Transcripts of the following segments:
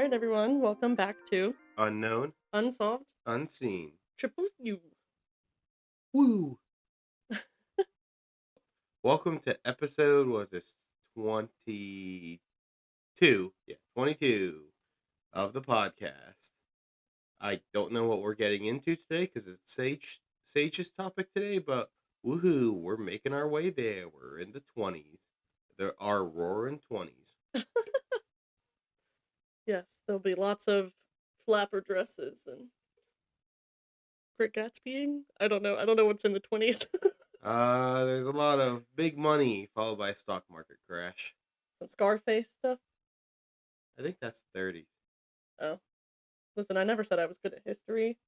right, everyone, welcome back to Unknown, Unsolved unseen. Triple U. Woo! Welcome to episode, was this 22? Yeah, 22 of the podcast. I don't know what we're getting into today because it's Sage's topic today, but woohoo, we're making our way there. We're in the 20s. There are roaring 20s. Yes, there'll be lots of flapper dresses and Great Gatsbying. I don't know what's in the 20s. There's a lot of big money followed by a stock market crash. Some Scarface stuff. I think that's 30. Oh, listen, I never said I was good at history.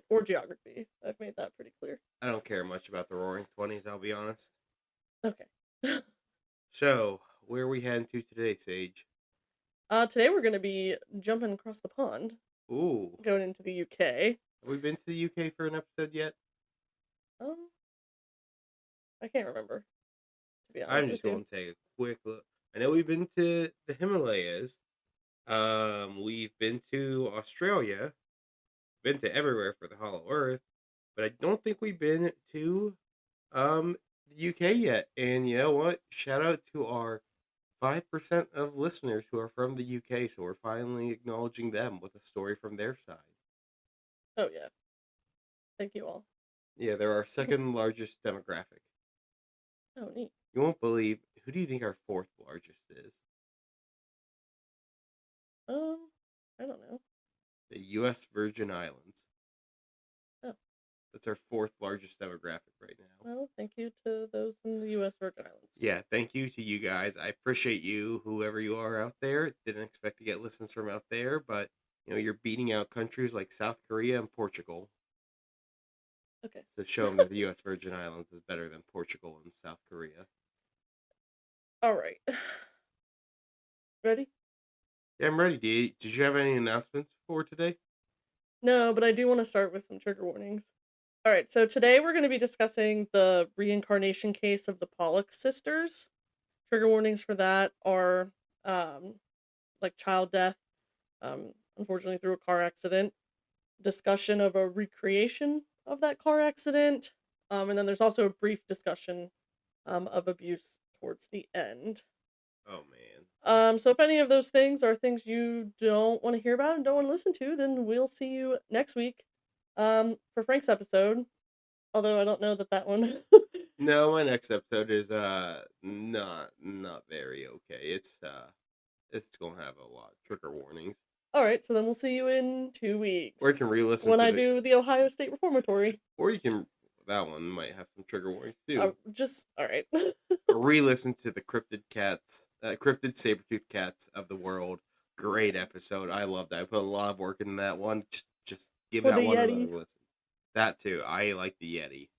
Or geography. I've made that pretty clear. I don't care much about the roaring 20s, I'll be honest. Okay. So, where are we heading to today, Sage? Today we're gonna be jumping across the pond, Ooh, going into the UK. have we been to the UK for an episode yet? Um, I can't remember, to be honest I'm with just you. going to take a quick look. I know we've been to the Himalayas. We've been to Australia. Been to everywhere for the Hollow Earth, but I don't think we've been to the UK yet. And you know what? Shout out to our 5% of listeners who are from the UK. So we're finally acknowledging them with a story from their side. Oh yeah. Thank you all. Yeah, they're our second largest demographic. Oh, neat. You won't believe, who do you think our fourth largest is? I don't know. The U.S. Virgin Islands. Oh. That's our fourth largest demographic right now. Well, thank you to those in the U.S. Virgin Islands. Yeah, thank you to you guys. I appreciate you, whoever you are out there. Didn't expect to get listens from out there, but you're beating out countries like South Korea and Portugal. Okay. To show them that the U.S. Virgin Islands is better than Portugal and South Korea. All right. Ready? Yeah, I'm ready. Did you have any announcements for today? No, but I do want to start with some trigger warnings. All right, so today we're going to be discussing the reincarnation case of the Pollock sisters. Trigger warnings for that are like child death, unfortunately through a car accident, discussion of a recreation of that car accident, and then there's also a brief discussion of abuse towards the end. Oh man. So if any of those things are things you don't want to hear about and don't want to listen to, then we'll see you next week for Frank's episode. Although I don't know that one. No, my next episode is not very okay. It's gonna have a lot of trigger warnings. All right, so then we'll see you in 2 weeks. Or you can re-listen when I do the Ohio State Reformatory. Or you can, that one might have some trigger warnings too. All right. Re-listen to the cryptid saber-toothed cats of the world. Great episode. I loved it. I put a lot of work in that one. Just give that one another listen. That too. I like the Yeti.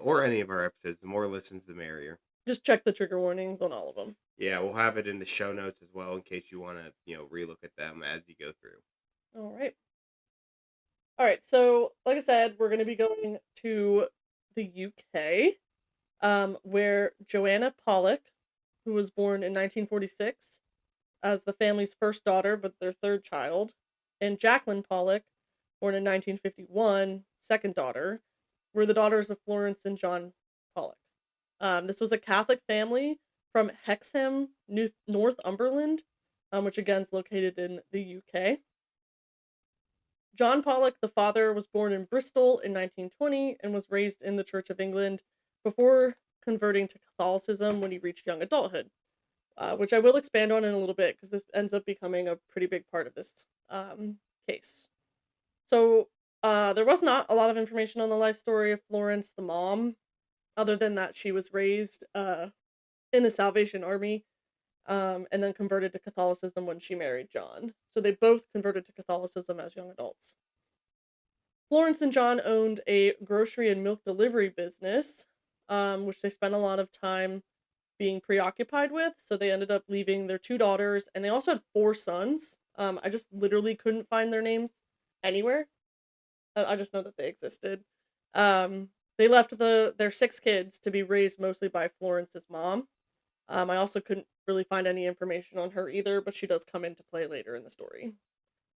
Or any of our episodes. The more listens, the merrier. Just check the trigger warnings on all of them. Yeah, we'll have it in the show notes as well in case you want to, relook at them as you go through. All right. So, like I said, we're going to be going to the UK, where Joanna Pollock, who was born in 1946 as the family's first daughter, but their third child, and Jacqueline Pollock, born in 1951, second daughter, were the daughters of Florence and John Pollock. This was a Catholic family from Hexham, Northumberland, which again is located in the UK. John Pollock, the father, was born in Bristol in 1920 and was raised in the Church of England before converting to Catholicism when he reached young adulthood, which I will expand on in a little bit because this ends up becoming a pretty big part of this case. So there was not a lot of information on the life story of Florence, the mom, other than that she was raised in the Salvation Army and then converted to Catholicism when she married John. So they both converted to Catholicism as young adults. Florence and John owned a grocery and milk delivery business, which they spent a lot of time being preoccupied with. So they ended up leaving their 2 daughters, and they also had 4 sons. I just literally couldn't find their names anywhere. I just know that they existed. They left their 6 kids to be raised mostly by Florence's mom. I also couldn't really find any information on her either, but she does come into play later in the story.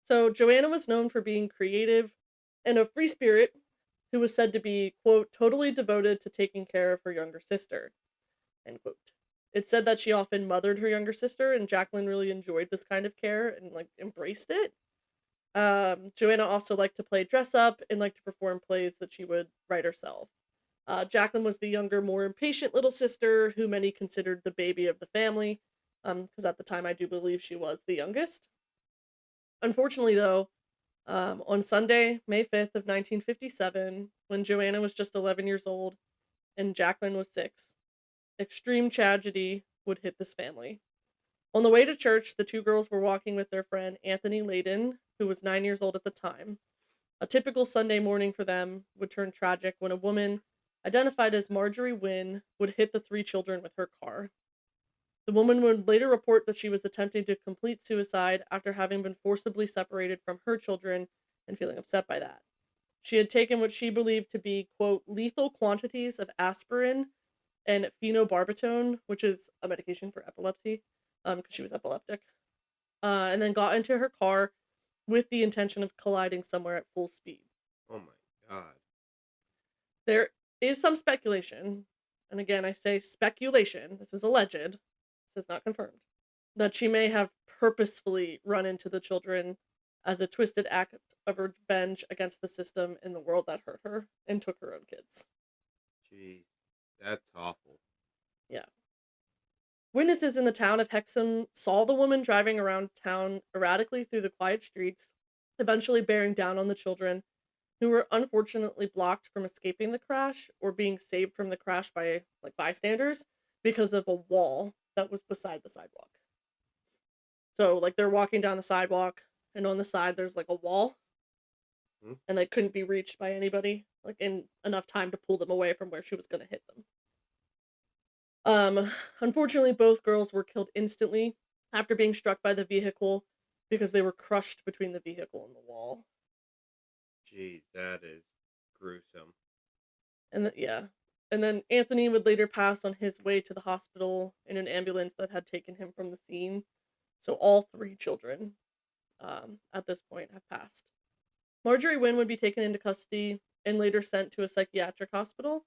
So Joanna was known for being creative and a free spirit who was said to be, quote, totally devoted to taking care of her younger sister, end quote. It's said that she often mothered her younger sister, and Jacqueline really enjoyed this kind of care and like embraced it. Joanna also liked to play dress up and liked to perform plays that she would write herself. Jacqueline was the younger, more impatient little sister who many considered the baby of the family, because at the time I do believe she was the youngest. Unfortunately, though, on Sunday, May 5th of 1957, when Joanna was just 11 years old and Jacqueline was 6, extreme tragedy would hit this family. On the way to church, the two girls were walking with their friend Anthony Layden, who was 9 years old at the time. A typical Sunday morning for them would turn tragic when a woman, identified as Marjorie Wynne, would hit the three children with her car. The woman would later report that she was attempting to complete suicide after having been forcibly separated from her children and feeling upset by that. She had taken what she believed to be, quote, lethal quantities of aspirin and phenobarbital, which is a medication for epilepsy, because she was epileptic, and then got into her car with the intention of colliding somewhere at full speed. Oh my god. There is some speculation, and again, I say speculation, this is alleged, this is not confirmed, that she may have purposefully run into the children as a twisted act of revenge against the system in the world that hurt her and took her own kids. Jeez, that's awful. Yeah. Witnesses in the town of Hexham saw the woman driving around town erratically through the quiet streets, eventually bearing down on the children, who were unfortunately blocked from escaping the crash or being saved from the crash by like bystanders because of a wall that was beside the sidewalk. So like they're walking down the sidewalk and on the side there's like a wall Hmm? and they couldn't be reached by anybody like in enough time to pull them away from where she was going to hit them. Unfortunately both girls were killed instantly after being struck by the vehicle because they were crushed between the vehicle and the wall. Jeez, that is gruesome. Yeah. And then Anthony would later pass on his way to the hospital in an ambulance that had taken him from the scene. So all three children, at this point, have passed. Marjorie Wynne would be taken into custody and later sent to a psychiatric hospital.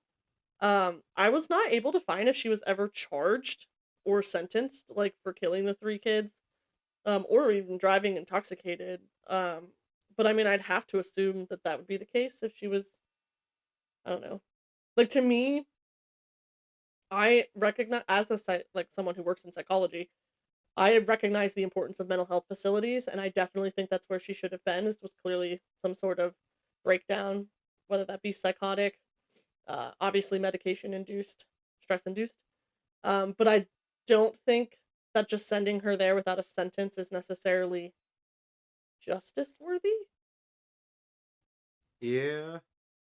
I was not able to find if she was ever charged or sentenced, like for killing the three kids, or even driving intoxicated. But I mean, I'd have to assume that that would be the case if she was. I don't know. Like to me, I recognize as like someone who works in psychology, I recognize the importance of mental health facilities, and I definitely think that's where she should have been. This was clearly some sort of breakdown, whether that be psychotic, obviously medication induced, stress induced. But I don't think that just sending her there without a sentence is necessarily justice worthy. Yeah.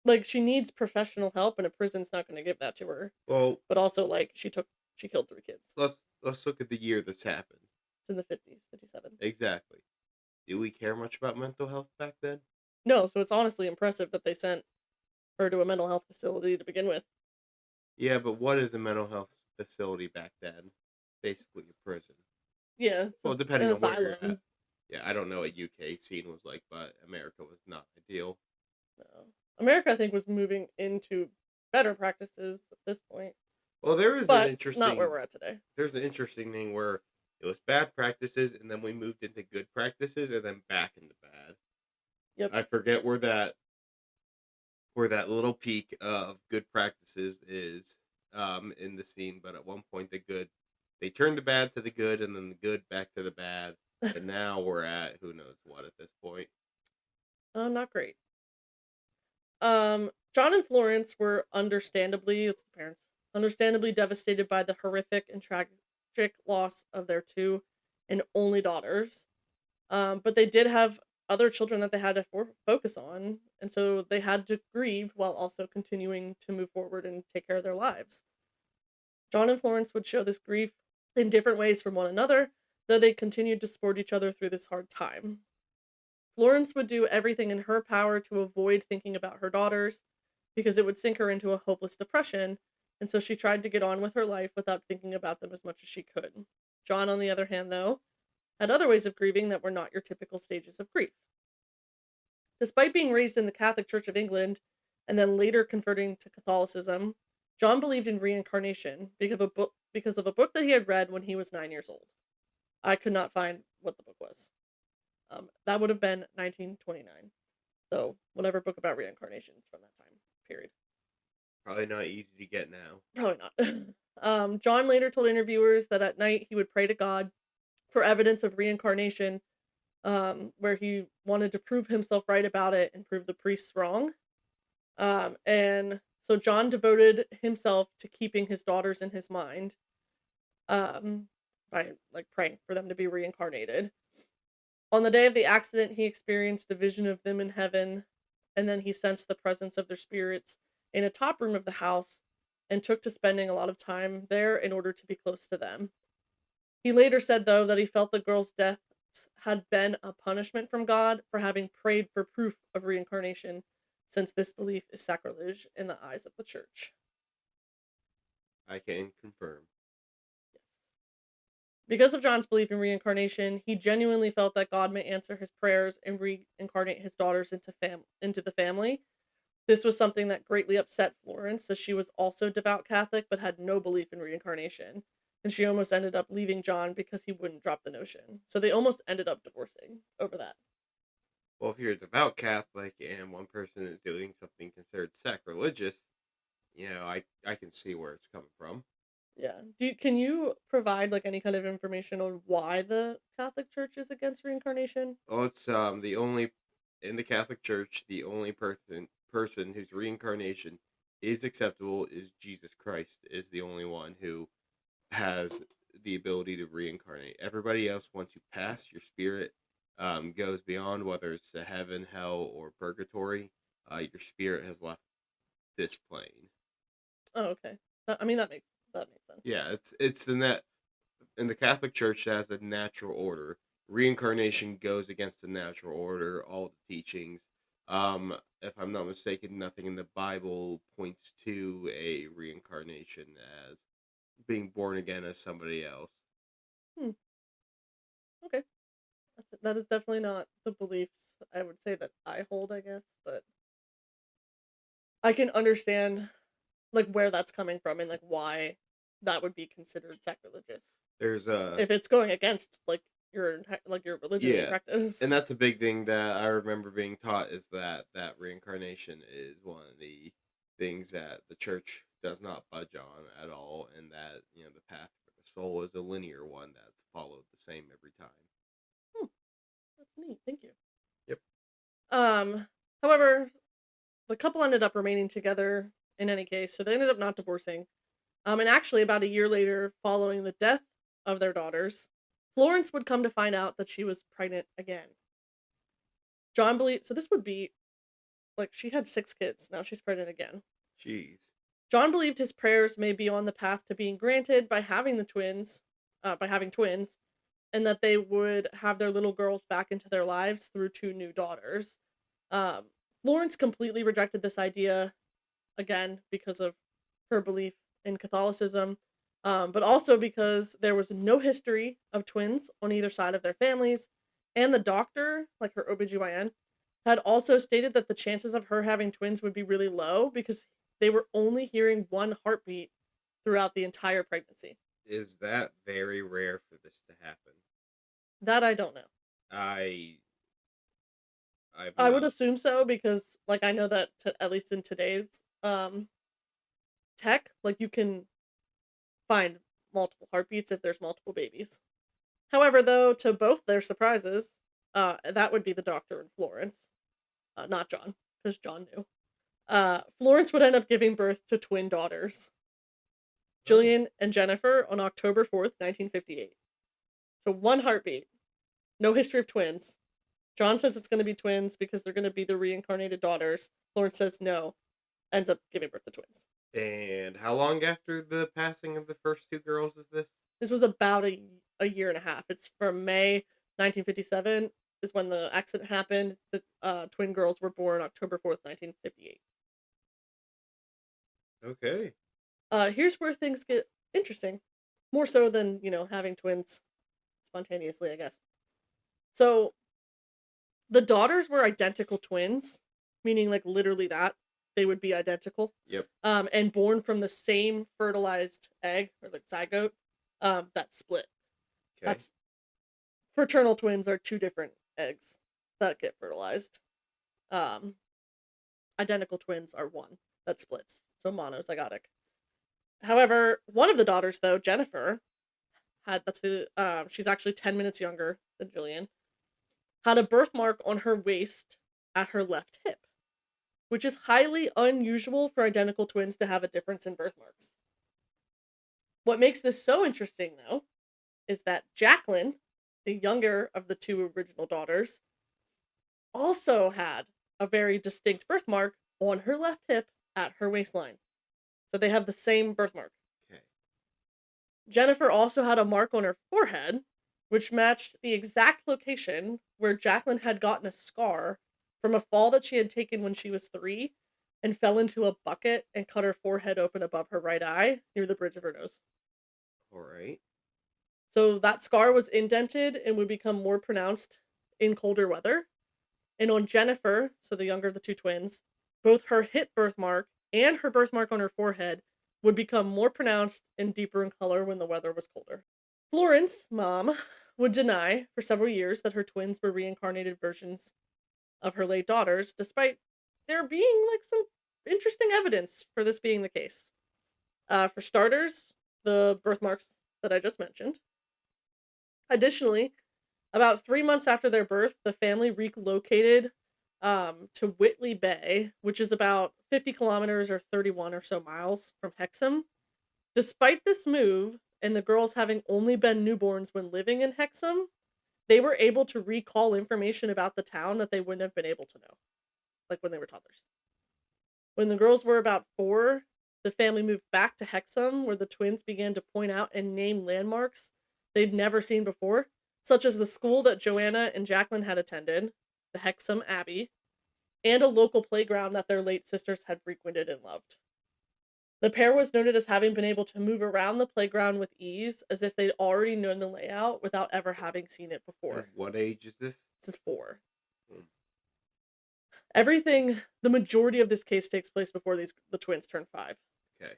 Like she needs professional help, and a prison's not going to give that to her. Well, But also, like she killed three kids. let's look at the year this happened. It's in the 50s, 57. Exactly. Do we care much about mental health back then? No, so it's honestly impressive that they sent her to a mental health facility to begin with. Yeah, but what is a mental health facility back then? Basically a prison. Yeah, Well, it's an depending on where you're at. asylum. Yeah, I don't know what UK scene was like, but America was not ideal. No. America, I think, was moving into better practices at this point, Well, but not where we're at today. there's an interesting thing where it was bad practices and then we moved into good practices and then back into bad. Yep. I forget where that little peak of good practices is in the scene, but at one point they turned the bad to the good and then the good back to the bad. And now we're at who knows what at this point. Not great. John and Florence were understandably, it's the parents, understandably devastated by the horrific and tragic loss of their two and only daughters. But they did have other children that they had to focus on, and so they had to grieve while also continuing to move forward and take care of their lives. John and Florence would show this grief in different ways from one another, though they continued to support each other through this hard time. Florence would do everything in her power to avoid thinking about her daughters because it would sink her into a hopeless depression, and so she tried to get on with her life without thinking about them as much as she could. John, on the other hand, though, had other ways of grieving that were not your typical stages of grief. Despite being raised in the Catholic Church of England and then later converting to Catholicism, John believed in reincarnation because of a book that he had read when he was 9 years old. I could not find what the book was. That would have been 1929. So, whatever book about reincarnation is from that time period. Probably not easy to get now. Probably not. John later told interviewers that at night he would pray to God for evidence of reincarnation, where he wanted to prove himself right about it and prove the priests wrong. And so John devoted himself to keeping his daughters in his mind, um, by like praying for them to be reincarnated. On the day of the accident, he experienced a vision of them in heaven, and then he sensed the presence of their spirits in a top room of the house and took to spending a lot of time there in order to be close to them. He later said, though, that he felt the girl's deaths had been a punishment from God for having prayed for proof of reincarnation, since this belief is sacrilege in the eyes of the church. I can confirm. Yes. Because of John's belief in reincarnation, he genuinely felt that God may answer his prayers and reincarnate his daughters into the family. This was something that greatly upset Florence, as she was also devout Catholic but had no belief in reincarnation. And she almost ended up leaving John because he wouldn't drop the notion. So they almost ended up divorcing over that. Well, if you're a devout Catholic and one person is doing something considered sacrilegious, I can see where it's coming from. Yeah. Can you provide like any kind of information on why the Catholic Church is against reincarnation? Well, it's the only in the Catholic Church, the only person whose reincarnation is acceptable is Jesus Christ. Is the only one who has the ability to reincarnate. Everybody else, once you pass, your spirit goes beyond, whether it's to heaven, hell, or purgatory. Your spirit has left this plane. Oh, okay. That makes sense. Yeah, it's in the Catholic Church that has a natural order. Reincarnation goes against the natural order, all the teachings. If I'm not mistaken, nothing in the Bible points to a reincarnation as being born again as somebody else. Hmm. Okay. That is definitely not the beliefs I would say that I hold, I guess, but I can understand like where that's coming from and like why that would be considered sacrilegious There's a if it's going against like your religion that you Yeah, practice. and that's a big thing that I remember being taught is that reincarnation is one of the things that the church does not budge on at all, and that the path for the soul is a linear one that's followed the same every time. Hmm, that's neat. Thank you. Yep. Um, However, the couple ended up remaining together in any case, so they ended up not divorcing. And actually, about a year later, following the death of their daughters, Florence would come to find out that she was pregnant again. John believed, so this would be like she had 6 kids, now she's pregnant again. Jeez. John believed his prayers may be on the path to being granted by having twins, and that they would have their little girls back into their lives through 2 new daughters. Um, Florence completely rejected this idea again because of her belief in Catholicism, but also because there was no history of twins on either side of their families, and the doctor, like her OBGYN, had also stated that the chances of her having twins would be really low because they were only hearing one heartbeat throughout the entire pregnancy. Is that very rare for this to happen? That I don't know. I I've I would not. assume so because, like, I know that at least in today's tech, like, you can find multiple heartbeats if there's multiple babies. However, though, to both their surprises, that would be the doctor and Florence, not John, because John knew. Florence would end up giving birth to twin daughters, Oh, Jillian and Jennifer, on October 4th, 1958. So one heartbeat, no history of twins. John says it's going to be twins because they're going to be the reincarnated daughters. Florence says no, ends up giving birth to twins. and how long after the passing of the first two girls is this? This was about a year and a half. It's from May 1957 is when the accident happened. The twin girls were born October 4th, 1958. Okay. Here's where things get interesting. more so than, having twins spontaneously, I guess. So the daughters were identical twins, meaning like literally that they would be identical, Yep. and born from the same fertilized egg or like zygote, that split. Okay. That's fraternal twins are two different eggs that get fertilized. Um, Identical twins are one that splits, so monozygotic. However, one of the daughters, though, Jennifer, she's actually 10 minutes younger than Jillian, had a birthmark on her waist at her left hip, which is highly unusual for identical twins to have a difference in birthmarks. What makes this so interesting, though, is that Jacqueline, the younger of the two original daughters, also had a very distinct birthmark on her left hip at her waistline. So they have the same birthmark. Okay. Jennifer also had a mark on her forehead, which matched the exact location where Jacqueline had gotten a scar from a fall that she had taken when she was 3 and fell into a bucket and cut her forehead open above her right eye near the bridge of her nose. All right. So that scar was indented and would become more pronounced in colder weather. And on Jennifer, so the younger of the two twins, both her hip birthmark and her birthmark on her forehead would become more pronounced and deeper in color when the weather was colder. Florence, mom, would deny for several years that her twins were reincarnated versions of her late daughters, despite there being like some interesting evidence for this being the case. For starters, the birthmarks that I just mentioned. Additionally, about 3 months after their birth, the family relocated to Whitley Bay, which is about 50 kilometers or 31 or so miles from Hexham. Despite this move, and the girls having only been newborns when living in Hexham, they were able to recall information about the town that they wouldn't have been able to know, like when they were toddlers. When the girls were about 4, the family moved back to Hexham, where the twins began to point out and name landmarks they'd never seen before, such as the school that Joanna and Jacqueline had attended, the Hexham Abbey, and a local playground that their late sisters had frequented and loved. The pair was noted as having been able to move around the playground with ease, as if they'd already known the layout without ever having seen it And before. what age is this? This is 4. Hmm. The majority of this case takes place before the twins turn 5. Okay.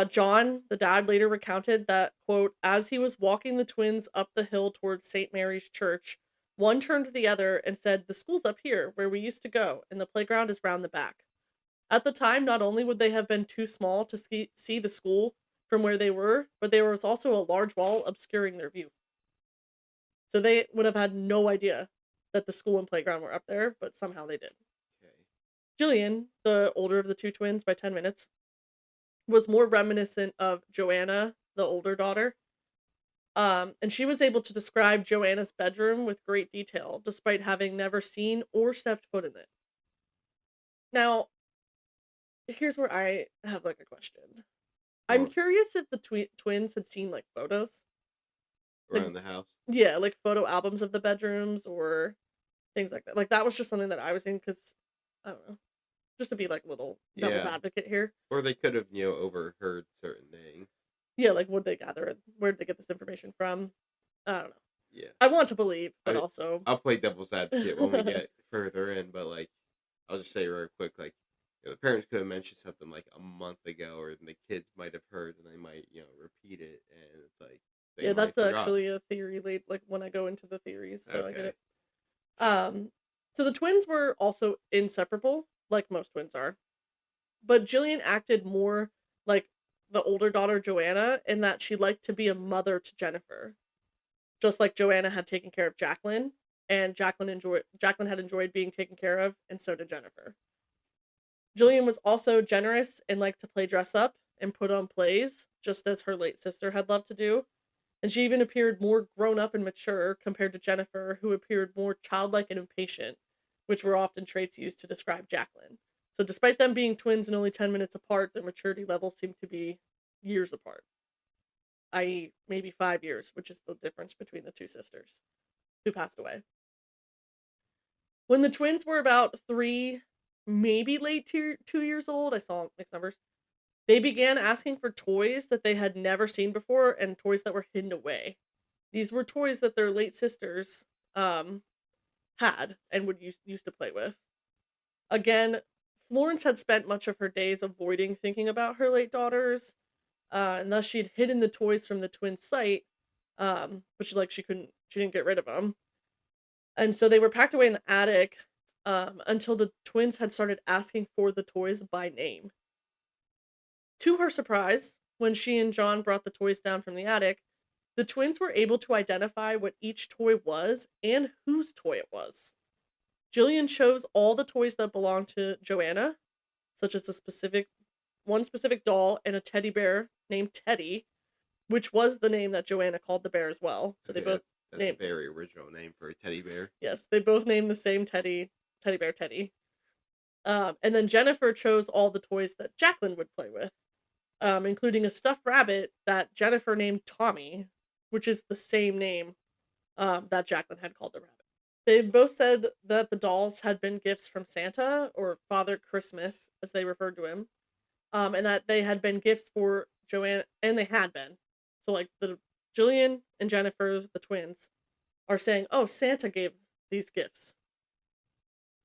John, the dad, later recounted that, quote, as he was walking the twins up the hill towards St. Mary's Church, one turned to the other and said, the school's up here, where we used to go, and the playground is round the back. At the time, not only would they have been too small to see the school from where they were, but there was also a large wall obscuring their view. So they would have had no idea that the school and playground were up there, but somehow they did. Okay. Jillian, the older of the two twins by 10 minutes, was more reminiscent of Joanna, the older daughter. And she was able to describe Joanna's bedroom with great detail, despite having never seen or stepped foot in it. Now, here's where I have like a question. I'm Oh, curious if the twins had seen like photos, like around the house. yeah, like photo albums of the bedrooms or things like that. Like that was just something that I was in because I don't know, just to be like little devil's Yeah. advocate here. Or they could have, overheard certain things. Yeah, like would they gather it? Where did they get this information from? I don't know. Yeah. I want to believe, but I also I'll play devil's advocate when we get further in, but like I'll just say real quick, like the parents could have mentioned something like a month ago, or the kids might have heard, and they might repeat it, and it's like they yeah, might that's forgot. actually a theory late like when I go into the theories, so I get Okay. it. Um so the twins were also inseparable, like most twins are. But Jillian acted more like the older daughter Joanna in that she liked to be a mother to Jennifer. Just like Joanna had taken care of Jacqueline, and Jacqueline had enjoyed being taken care of, and so did Jennifer. Jillian was also generous and liked to play dress up and put on plays, just as her late sister had loved to do. And she even appeared more grown up and mature compared to Jennifer, who appeared more childlike and impatient, which were often traits used to describe Jacqueline. So, despite them being twins and only 10 minutes apart, their maturity levels seem to be years apart, i.e., maybe 5 years, which is the difference between the two sisters who passed away. When the twins were about 3, maybe late 2 years old, I saw mixed numbers, They began asking for toys that they had never seen before and toys that were hidden away. These were toys that their late sisters um, had and would used to play with. Again, Florence had spent much of her days avoiding thinking about her late daughters, and thus she'd hidden the toys from the twins' sight, but she didn't get rid of them, and so they were packed away in the attic until the twins had started asking for the toys by name. To her surprise, when she and John brought the toys down from the attic, the twins were able to identify what each toy was and whose toy it was. Jillian chose all the toys that belonged to Joanna, such as one specific doll and a teddy bear named Teddy, which was the name that Joanna called the bear as well. So they Okay, both that's a named very original name for a teddy bear. yes, they both named the same teddy bear Teddy. And then Jennifer chose all the toys that Jacqueline would play with, including a stuffed rabbit that Jennifer named Tommy, which is the same name that Jacqueline had called the rabbit. They both said that the dolls had been gifts from Santa, or Father Christmas, as they referred to him, and that they had been gifts for Joanne, and they had been. So, like, the Jillian and Jennifer, the twins, are saying, "Oh, Santa gave these gifts,"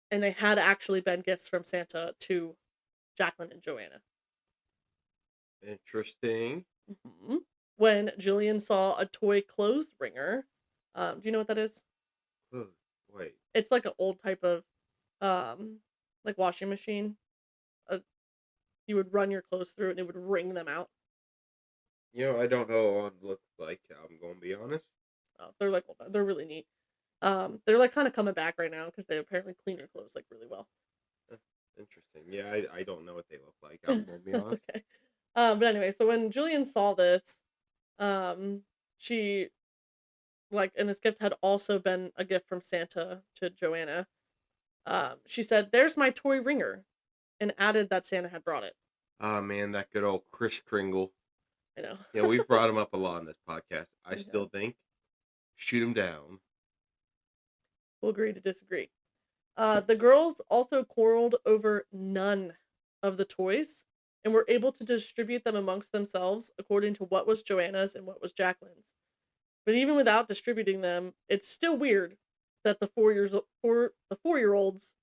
and they had actually been gifts from Santa to Jacqueline and Joanna. Interesting. Mhm. When Jillian saw a toy clothes wringer, do you know what that is? Oh, wait. It's like an old type of um, like washing machine. Uh, you would run your clothes through it and it would wring them out. I don't know what one looks like. I'm going to be honest. They're really neat. They're like kind of coming back right now because they apparently clean your clothes like really well. Uh, Interesting. Yeah, I don't know what they look like. I'm going to be That's honest. okay. But anyway, so when Jillian saw this, um, she and this gift had also been a gift from Santa to Joanna. She said, "There's my toy ringer," and added that Santa had brought it. Ah, man, that good old Chris Kringle. I know. Yeah, we've brought him up a lot in this podcast. I We still have. think shoot him down. We'll agree to disagree. The girls also quarreled over none of the toys and were able to distribute them amongst themselves according to what was Joanna's and what was Jacqueline's. But even without distributing them, it's still weird that the 4-year olds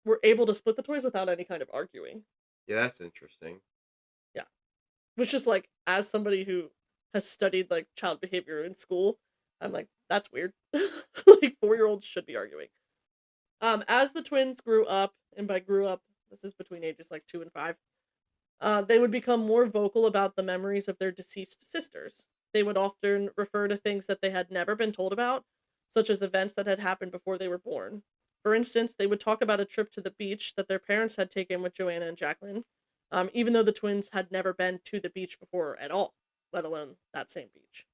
were able to split the toys without any kind of arguing. Yeah, that's interesting. Yeah, which is like, as somebody who has studied like child behavior in school, I'm like, that's weird. Like 4-year olds should be arguing. As the twins grew up, and by grew up, this is between ages like 2 and 5, they would become more vocal about the memories of their deceased sisters. They would often refer to things that they had never been told about, such as events that had happened before they were born. For instance, they would talk about a trip to the beach that their parents had taken with Joanna and Jacqueline, even though the twins had never been to the beach before at all, let alone that same beach.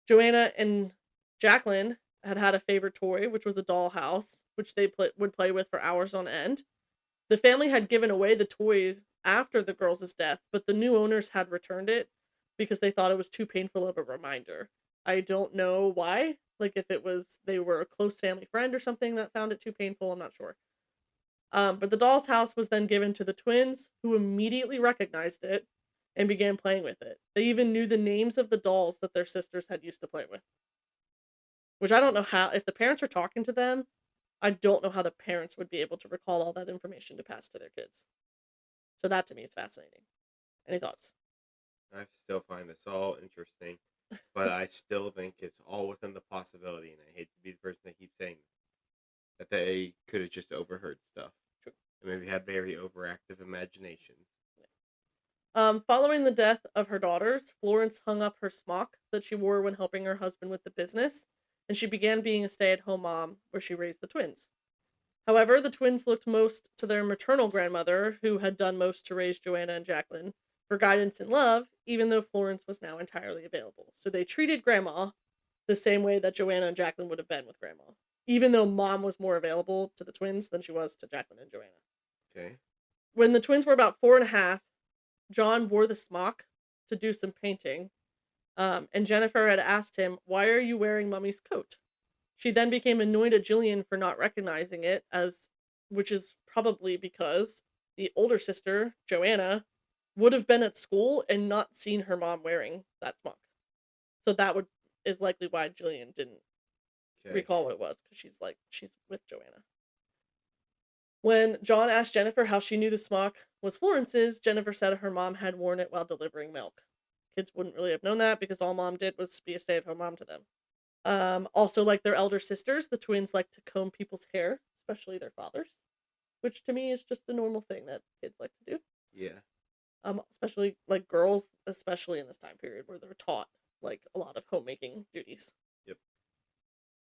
Joanna and Jacqueline had a favorite toy, which was a dollhouse, which would play with for hours on end. The family had given away the toy after the girls' death, but the new owners had returned it because they thought it was too painful of a reminder. I don't know why. Like, if it was they were a close family friend or something that found it too painful, I'm not sure. But the doll's house was then given to the twins, who immediately recognized it and began playing with it. They even knew the names of the dolls that their sisters had used to play with. Which I don't know how, if the parents are talking to them, I don't know how the parents would be able to recall all that information to pass to their kids. So that to me is fascinating. Any thoughts? I still find this all interesting, but I still think it's all within the possibility, and I hate to be the person that keeps saying that they could have just overheard stuff True. and maybe had very overactive imagination. Following the death of her daughters, Florence hung up her smock that she wore when helping her husband with the business, and she began being a stay-at-home mom where she raised the twins. However, the twins looked most to their maternal grandmother, who had done most to raise Joanna and Jacqueline, for guidance and love, even though Florence was now entirely available. So they treated grandma the same way that Joanna and Jacqueline would have been with grandma, even though mom was more available to the twins than she was to Jacqueline and Joanna. Okay. When the twins were about 4 and a half, John wore the smock to do some painting, and Jennifer had asked him, "Why are you wearing Mummy's coat?" She then became annoyed at Jillian for not recognizing it, which is probably because the older sister, Joanna, would have been at school and not seen her mom wearing that smock. So that would is likely why Jillian didn't Okay. recall what it was, because she's with Joanna. When John asked Jennifer how she knew the smock was Florence's, Jennifer said her mom had worn it while delivering milk. Kids wouldn't really have known that because all mom did was be a stay-at-home mom to them. Also, like their elder sisters, the twins like to comb people's hair, especially their fathers, which to me is just a normal thing that kids like to do. Yeah. Especially like girls, especially in this time period where they're taught like a lot of homemaking duties. Yep.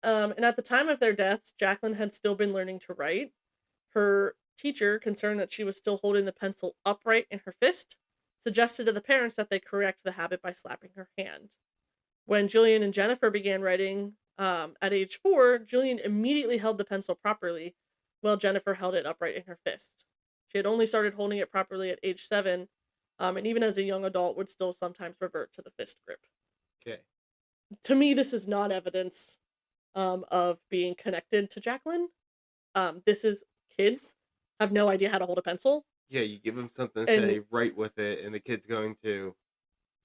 And at the time of their deaths, Jacqueline had still been learning to write. Her teacher, concerned that she was still holding the pencil upright in her fist, suggested to the parents that they correct the habit by slapping her hand. When Jillian and Jennifer began writing at age 4, Jillian immediately held the pencil properly, while Jennifer held it upright in her fist. She had only started holding it properly at age 7, and even as a young adult would still sometimes revert to the fist grip. Okay. To me, this is not evidence of being connected to Jacqueline. This is kids have no idea how to hold a pencil. Yeah, you give them something to And say, write with it, and the kid's going to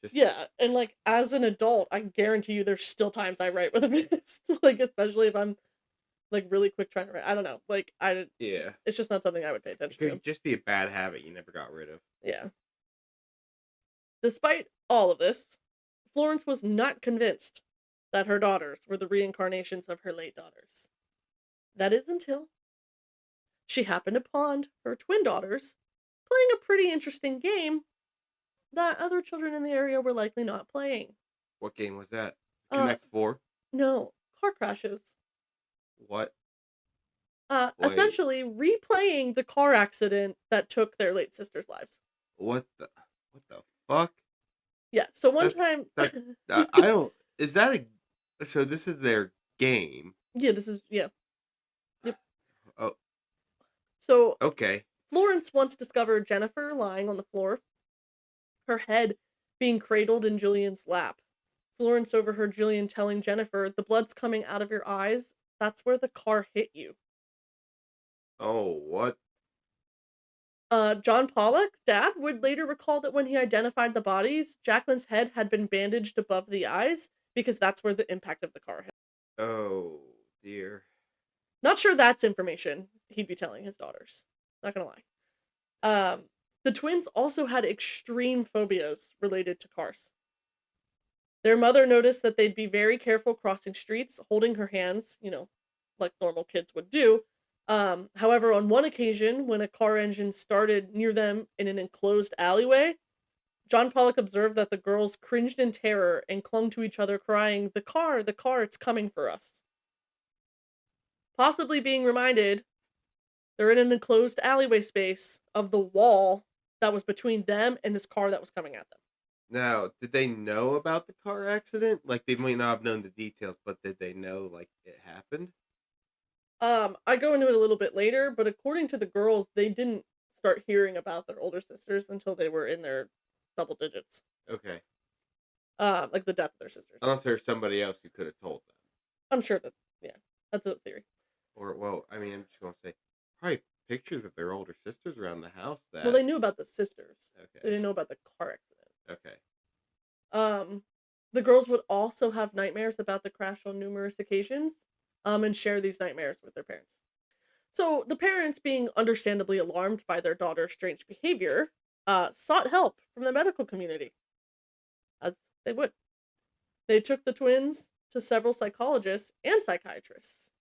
just. yeah, and like as an adult, I guarantee you there's still times I write with a fist. Like especially if I'm like really quick trying to write. I don't know. Like Yeah. it's just not something I would pay It attention to. could just be a bad habit you never got rid of. Yeah. Despite all of this, Florence was not convinced that her daughters were the reincarnations of her late daughters. That is until she happened upon her twin daughters playing a pretty interesting game that other children in the area were likely not playing. What game was that? Uh, Connect 4? no, car crashes. What? Wait. Essentially replaying the car accident that took their late sisters' lives. What the? What the fuck? Yeah, so one That's time. that. I don't. Is that a? So this is their game. Yeah, this is. Yeah. Yep. Oh, So okay. Florence once discovered Jennifer lying on the floor, her head being cradled in Jillian's lap. Florence overheard Jillian telling Jennifer, "The blood's coming out of your eyes. That's where the car hit you." Oh, what? John Pollock, dad, would later recall that when he identified the bodies, Jacqueline's head had been bandaged above the eyes because that's where the impact of the car hit. Oh dear. Not sure that's information he'd be telling his daughters. Not gonna lie. Um, the twins also had extreme phobias related to cars. Their mother noticed that they'd be very careful crossing streets, holding her hands, like normal kids would do. However, on one occasion, when a car engine started near them in an enclosed alleyway, John Pollock observed that the girls cringed in terror and clung to each other, crying, the car, it's coming for us." Possibly being reminded they're in an enclosed alleyway space of the wall that was between them and this car that was coming at them. Now, did they know about the car accident? Like they might not have known the details, but did they know like it happened? I go into it a little bit later, but according to the girls, they didn't start hearing about their older sisters until they were in their double digits. Okay. Like the death of their sisters. Unless there's somebody else who could have told them. I'm sure that, yeah, that's a theory. Or well, I mean, I'm just gonna say probably pictures of their older sisters around the house Well, that. they knew about the sisters. They Okay. didn't know about the car accident. Okay. Um, the girls would also have nightmares about the crash on numerous occasions, and share these nightmares with their parents. So the parents, being understandably alarmed by their daughter's strange behavior, sought help from the medical community, as they would. They took the twins to several psychologists and psychiatrists,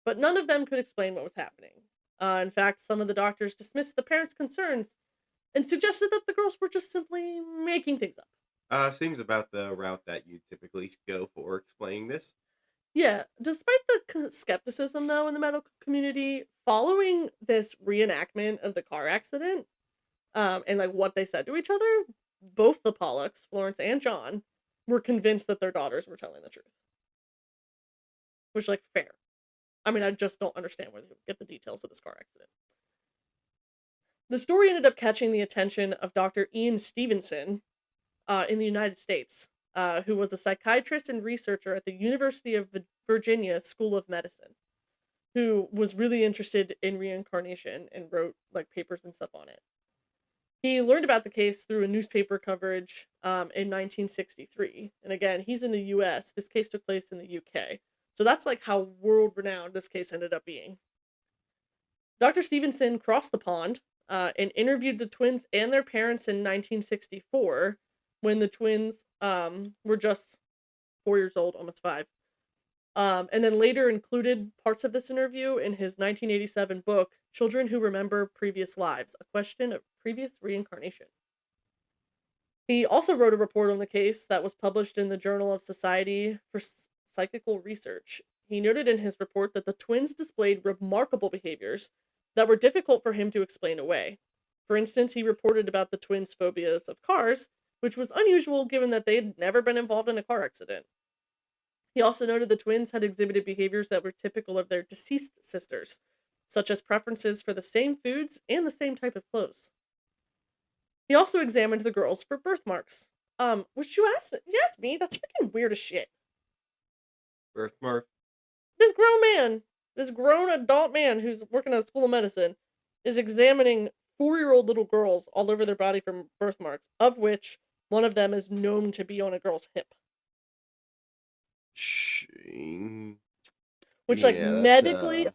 but none of them could explain what was happening. In fact, some of the doctors dismissed the parents' concerns and suggested that the girls were just simply making things up. Seems about the route that you typically go for explaining this. Yeah, despite the skepticism, though, in the medical community, following this reenactment of the car accident, and like what they said to each other, both the Pollocks, Florence and John, were convinced that their daughters were telling the truth. Which, like, fair. I mean, I just don't understand where they would get the details of this car accident. The story ended up catching the attention of Dr. Ian Stevenson in the United States, who was a psychiatrist and researcher at the University of Virginia School of Medicine, who was really interested in reincarnation and wrote like papers and stuff on it. He learned about the case through a newspaper coverage in 1963. And again, he's in the US. This case took place in the UK. So that's like how world renowned this case ended up being. Dr. Stevenson crossed the pond and interviewed the twins and their parents in 1964 when the twins were just 4 years old, almost 5. And then later included parts of this interview in his 1987 book, Children Who Remember Previous Lives, A Question of Previous Reincarnation. He also wrote a report on the case that was published in the Journal of Society for Psychical Research. He noted in his report that the twins displayed remarkable behaviors that were difficult for him to explain away. For instance, he reported about the twins' phobias of cars, which was unusual given that they had never been involved in a car accident. He also noted the twins had exhibited behaviors that were typical of their deceased sisters, such as preferences for the same foods and the same type of clothes. He also examined the girls for birthmarks. Which you asked me, that's freaking weird as shit. Birthmark. This grown adult man who's working at a school of medicine, is examining 4-year-old little girls all over their body from birthmarks, of which one of them is known to be on a girl's hip. Which, like, Yeah, medically,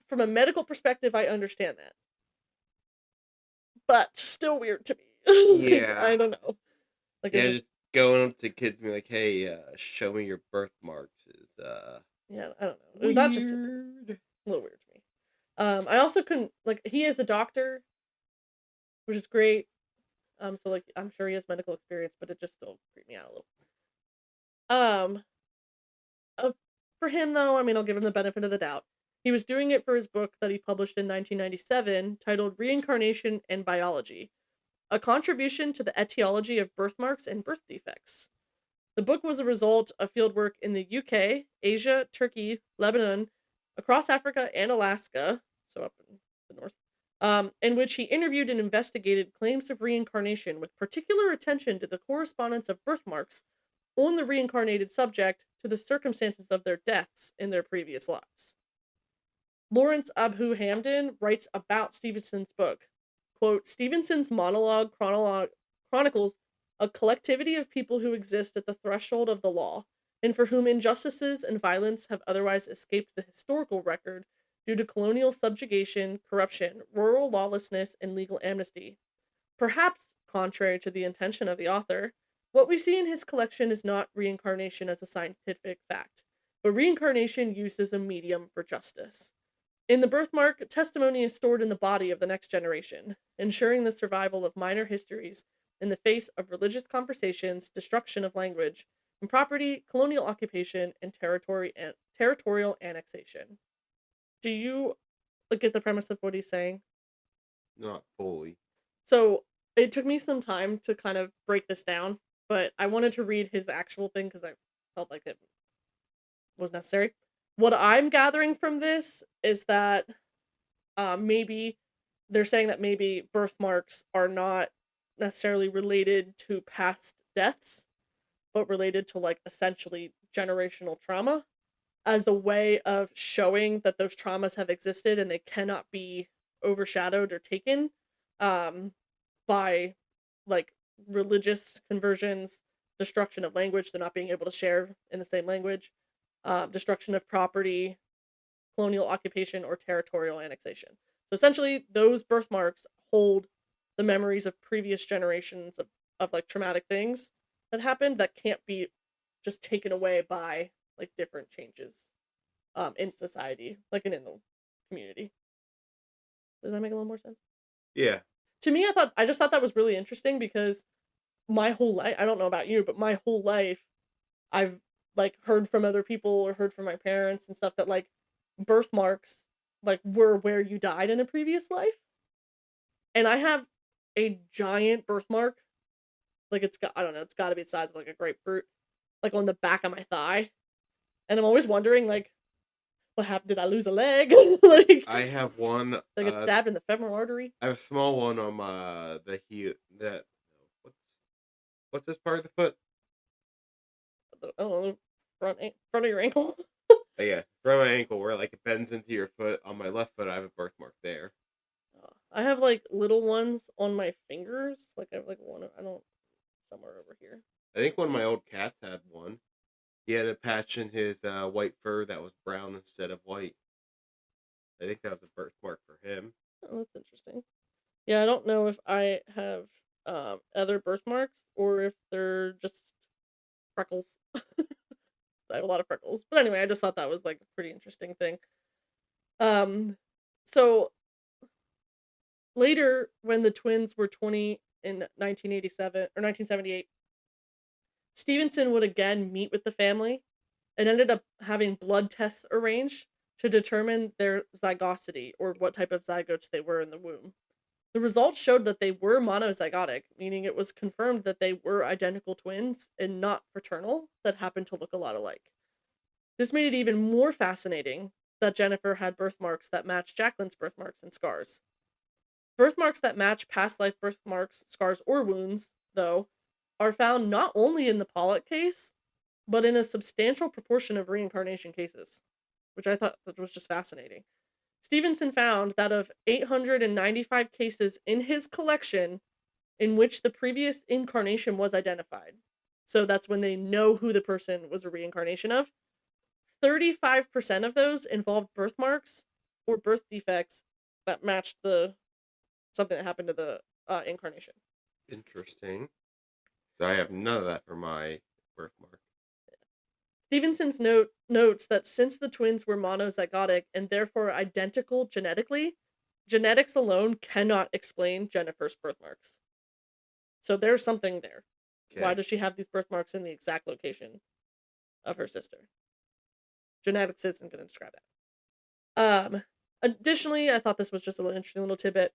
from a medical perspective, I understand that. But still weird to me. Yeah. I don't know. Like, Yeah, it's just going up to kids and be like, "Hey, show me your birthmarks." Is yeah, I don't know. weird. That just a little weird to me. I also couldn't, like, he is a doctor, which is great. So, like, I'm sure he has medical experience, but it just still creeped me out a little. Uh, for him, though, I mean, I'll give him the benefit of the doubt. He was doing it for his book that he published in 1997 titled Reincarnation and Biology, a contribution to the etiology of birthmarks and birth defects. The book was a result of fieldwork in the UK, Asia, Turkey, Lebanon, across Africa and Alaska, so up in the north, in which he interviewed and investigated claims of reincarnation with particular attention to the correspondence of birthmarks on the reincarnated subject to the circumstances of their deaths in their previous lives. Lawrence Abhu Hamden writes about Stevenson's book, quote, Stevenson's monologue chronicles a collectivity of people who exist at the threshold of the law, and for whom injustices and violence have otherwise escaped the historical record due to colonial subjugation, corruption, rural lawlessness, and legal amnesty. Perhaps, contrary to the intention of the author, what we see in his collection is not reincarnation as a scientific fact, but reincarnation used as a medium for justice. In the birthmark, testimony is stored in the body of the next generation, ensuring the survival of minor histories in the face of religious conversations, destruction of language and property, colonial occupation, and territorial annexation. Do you get the premise of what he's saying? not fully. So it took me some time to kind of break this down, but I wanted to read his actual thing because I felt like it was necessary. What I'm gathering from this is that maybe they're saying that maybe birthmarks are not necessarily related to past deaths, but related to, like, essentially generational trauma as a way of showing that those traumas have existed and they cannot be overshadowed or taken by, like, religious conversions, destruction of language, they're not being able to share in the same language, destruction of property, colonial occupation, or territorial annexation. So essentially, those birthmarks hold the memories of previous generations of like traumatic things that happened that can't be just taken away by like different changes in society, like and in the community. Does that make a little more sense? Yeah. To me, I just thought that was really interesting because my whole life, I don't know about you, but my whole life I've like heard from other people or heard from my parents and stuff that like birthmarks like were where you died in a previous life. And I have a giant birthmark. Like I don't know, it's got to be the size of like a grapefruit, like on the back of my thigh. And I'm always wondering like what happened? Did I lose a leg? Like I have one. like it's stabbed in the femoral artery. I have a small one on my the heel. That what's this part of the foot? I don't know, front of your ankle. Oh, yeah, from my ankle where like it bends into your foot. On my left foot, I have a birthmark there. I have like little ones on my fingers. Like I have like one. I don't somewhere over here. I think one of my old cats had one. He had a patch in his white fur that was brown instead of white. I think that was a birthmark for him. Oh, that's interesting. Yeah, I don't know if I have other birthmarks or if they're just freckles. I have a lot of freckles. But anyway, I just thought that was like a pretty interesting thing. Um so later when the twins were 20 in 1987 or 1978, Stevenson would again meet with the family and ended up having blood tests arranged to determine their zygosity or what type of zygotes they were in the womb. The results showed that they were monozygotic, meaning it was confirmed that they were identical twins and not fraternal that happened to look a lot alike. This made it even more fascinating that Jennifer had birthmarks that matched Jacqueline's birthmarks and scars. Birthmarks that match past life birthmarks, scars, or wounds, though, are found not only in the Pollock case, but in a substantial proportion of reincarnation cases, which I thought that was just fascinating. Stevenson found that of 895 cases in his collection in which the previous incarnation was identified, so that's when they know who the person was a reincarnation of, 35% of those involved birthmarks or birth defects that matched the something that happened to the incarnation. Interesting. So I have none of that for my birthmark. Stevenson's notes that since the twins were monozygotic and therefore identical genetically, genetics alone cannot explain Jennifer's birthmarks. So there's something there. Okay. Why does she have these birthmarks in the exact location of her sister? Genetics isn't going to describe that. Additionally, I thought this was just a little interesting little tidbit.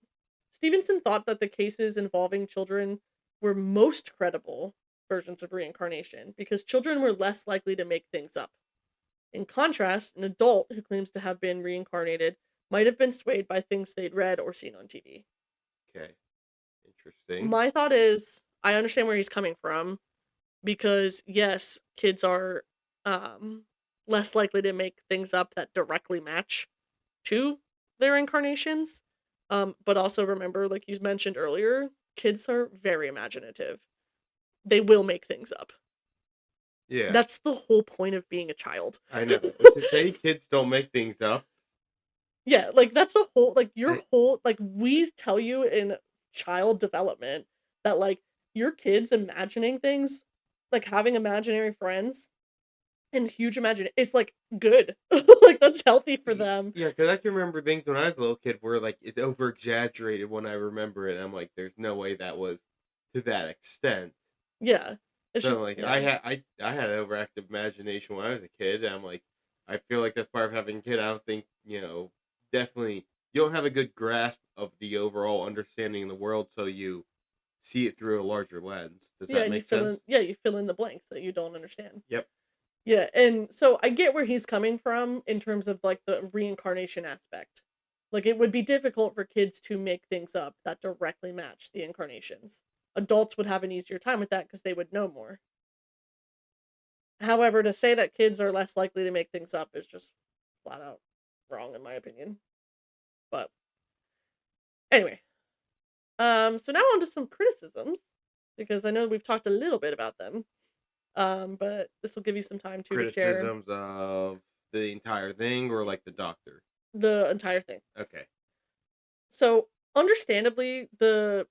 Stevenson thought that the cases involving children were most credible versions of reincarnation because children were less likely to make things up. In contrast, an adult who claims to have been reincarnated might have been swayed by things they'd read or seen on TV. Okay. Interesting. My thought is, I understand where he's coming from because, yes, kids are less likely to make things up that directly match to their incarnations. But also remember, like you mentioned earlier, kids are very imaginative. They will make things up. Yeah. That's the whole point of being a child. I know. But to say kids don't make things up. Yeah, like that's the whole like we tell you in child development that like your kids imagining things, like having imaginary friends and huge imagine it's like good. Like that's healthy for them. Yeah, because I can remember things when I was a little kid where like it's over exaggerated when I remember it. And I'm like, there's no way that was to that extent. Yeah. It's So just like yeah. I had an overactive imagination when I was a kid. And I'm like, I feel like that's part of having a kid. I don't think, definitely you don't have a good grasp of the overall understanding of the world, so you see it through a larger lens. Does that make sense? You fill in the blanks that you don't understand. Yep. Yeah, and so I get where he's coming from in terms of like the reincarnation aspect. Like it would be difficult for kids to make things up that directly match the incarnations. Adults would have an easier time with that because they would know more. However, to say that kids are less likely to make things up is just flat out wrong in my opinion. But anyway, so now on to some criticisms because I know we've talked a little bit about them. But this will give you some time to share Criticisms of the entire thing or like the doctor? the entire thing. Okay. So, understandably, the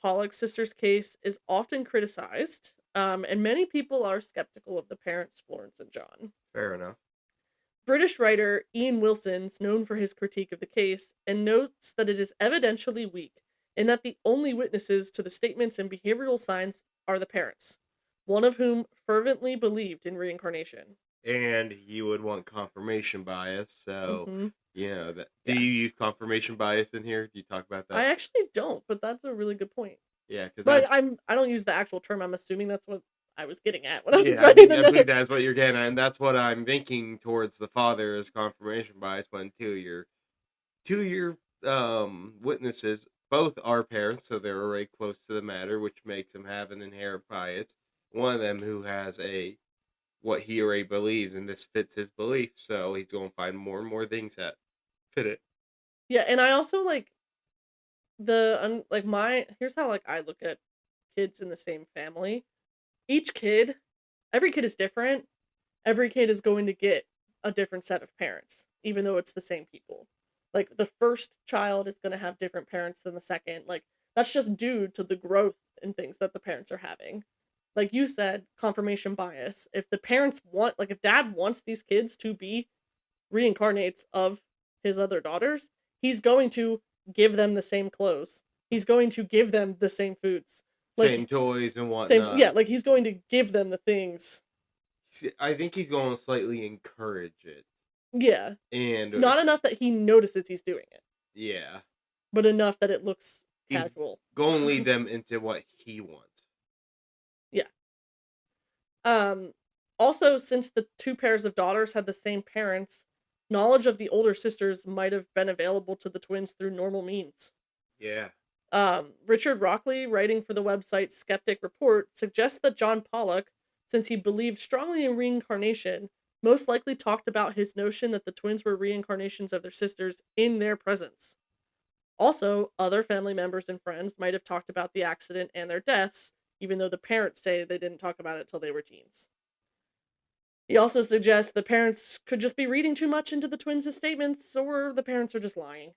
Pollock sisters case is often criticized, and many people are skeptical of the parents, Florence and John. Fair enough. British writer Ian Wilson's known for his critique of the case and notes that it is evidentially weak and that the only witnesses to the statements and behavioral signs are the parents, one of whom fervently believed in reincarnation. And you would want confirmation bias, so Mm-hmm. that. Do Yeah. you use confirmation bias in here? Do you talk about that? I actually don't, but that's a really good point. Yeah, because But I don't use the actual term. I'm assuming that's what I was getting at when I was I writing the believe notes. that's what you're getting at, and that's what I'm thinking towards the father as confirmation bias. When two your witnesses both are parents, so they're already close to the matter, which makes them have an inherent bias. One of them who has what he already believes, and this fits his belief, so he's going to find more and more things that fit it. Yeah, and I also like Here's how like I look at kids in the same family. Each kid, every kid is different. Every kid is going to get a different set of parents, even though it's the same people. Like the first child is going to have different parents than the second. Like that's just due to the growth and things that the parents are having. Like you said, confirmation bias. If the parents want, like if dad wants these kids to be reincarnates of his other daughters, he's going to give them the same clothes. He's going to give them the same foods. Same Like toys and same yeah, whatnot. like he's going to give them the things. I think he's going to slightly encourage it. Yeah. And Not enough that he notices he's doing it, yeah, but enough that it looks he's casual. going to lead them into what he wants. Yeah. Um Also, since the two pairs of daughters had the same parents, knowledge of the older sisters might have been available to the twins through normal means. Yeah. Richard Rockley, writing for the website Skeptic Report, suggests that John Pollock, since he believed strongly in reincarnation, most likely talked about his notion that the twins were reincarnations of their sisters in their presence. Also, other family members and friends might have talked about the accident and their deaths, even though the parents say they didn't talk about it till they were teens. He also suggests the parents could just be reading too much into the twins' statements, or the parents are just lying.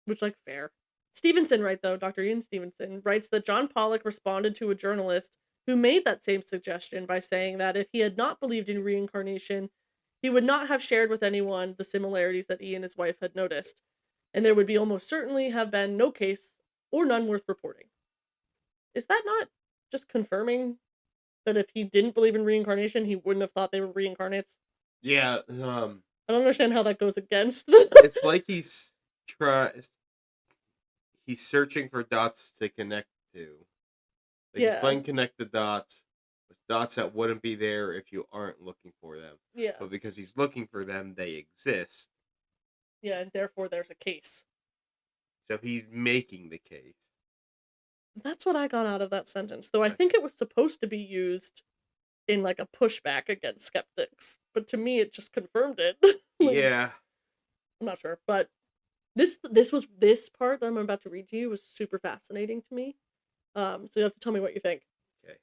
Which, like, fair. Stevenson, right, though, Dr. Ian Stevenson, writes that John Pollock responded to a journalist who made that same suggestion by saying that if he had not believed in reincarnation, he would not have shared with anyone the similarities that he and his wife had noticed, and there would be almost certainly have been no case or none worth reporting. Is that not just confirming that if he didn't believe in reincarnation, he wouldn't have thought they were reincarnates? Yeah. I don't understand how that goes against. It's like he's searching for dots to connect to. Like he's Yeah, playing connect the dots with dots that wouldn't be there if you aren't looking for them. yeah, But because he's looking for them, they exist. yeah, and therefore there's a case. So he's making the case. That's what I got out of that sentence, though I think it was supposed to be used in like a pushback against skeptics, but to me it just confirmed it. Like, Yeah. I'm not sure, but this part that I'm about to read to you was super fascinating to me. So you have to tell me what you think. Okay.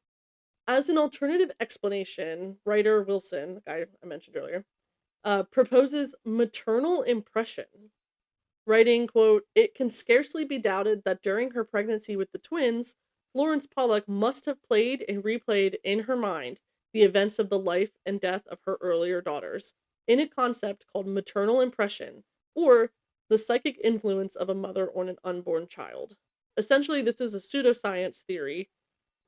As an alternative explanation, writer Wilson, the guy I mentioned earlier, proposes maternal impression, writing, quote, "It can scarcely be doubted that during her pregnancy with the twins, Florence Pollock must have played and replayed in her mind the events of the life and death of her earlier daughters in a concept called maternal impression, or the psychic influence of a mother on an unborn child. Essentially, this is a pseudoscience theory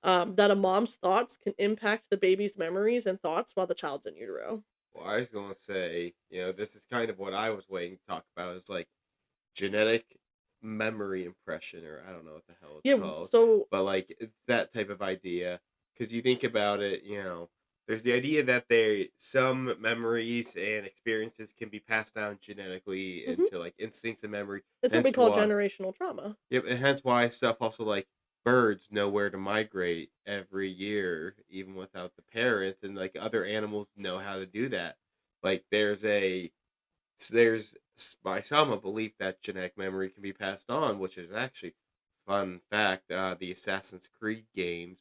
that a mom's thoughts can impact the baby's memories and thoughts while the child's in utero." Well, I was going to say, this is kind of what I was waiting to talk about is like genetic memory impression, or I don't know what the hell it's Yeah, called, so but like it's that type of idea. Because you think about it, there's the idea that some memories and experiences can be passed down genetically mhm, into like instincts and memory. it's what we Hence call why, generational trauma. yep, and hence why stuff also like birds know where to migrate every year, even without the parents, and like other animals know how to do that. Like there's by some a belief that genetic memory can be passed on, which is actually fun fact. The Assassin's Creed games,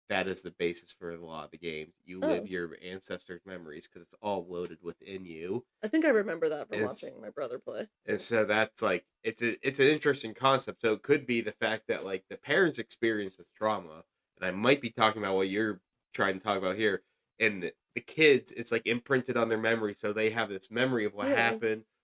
that is the basis for a lot of the games. You live Oh, your ancestors' memories because it's all loaded within you, I think I remember that from and watching my brother play. so that's like it's an interesting concept. So it could be the fact that like the parents experience this trauma, and I might be talking about what you're trying to talk about here, and the kids, it's like imprinted on their memory, so they have this memory of Yeah,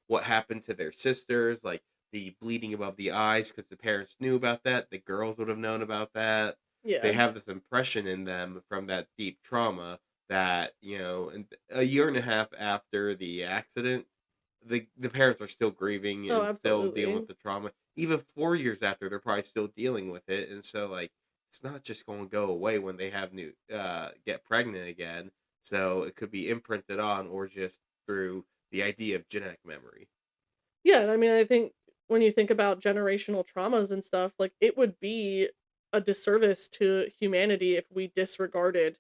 what happened to their sisters, like the bleeding above the eyes, because the parents knew about that, the girls would have known about that. They yeah, have this impression in them from that deep trauma that and a year and a half after the accident the parents are still grieving oh, and still dealing absolutely. with the trauma. Even 4 years after, they're probably still dealing with it, and so like it's not just going to go away when they have new get pregnant again. So it could be imprinted on, or just through the idea of genetic memory. Yeah, I mean, I think when you think about generational traumas and stuff, like it would be a disservice to humanity if we disregarded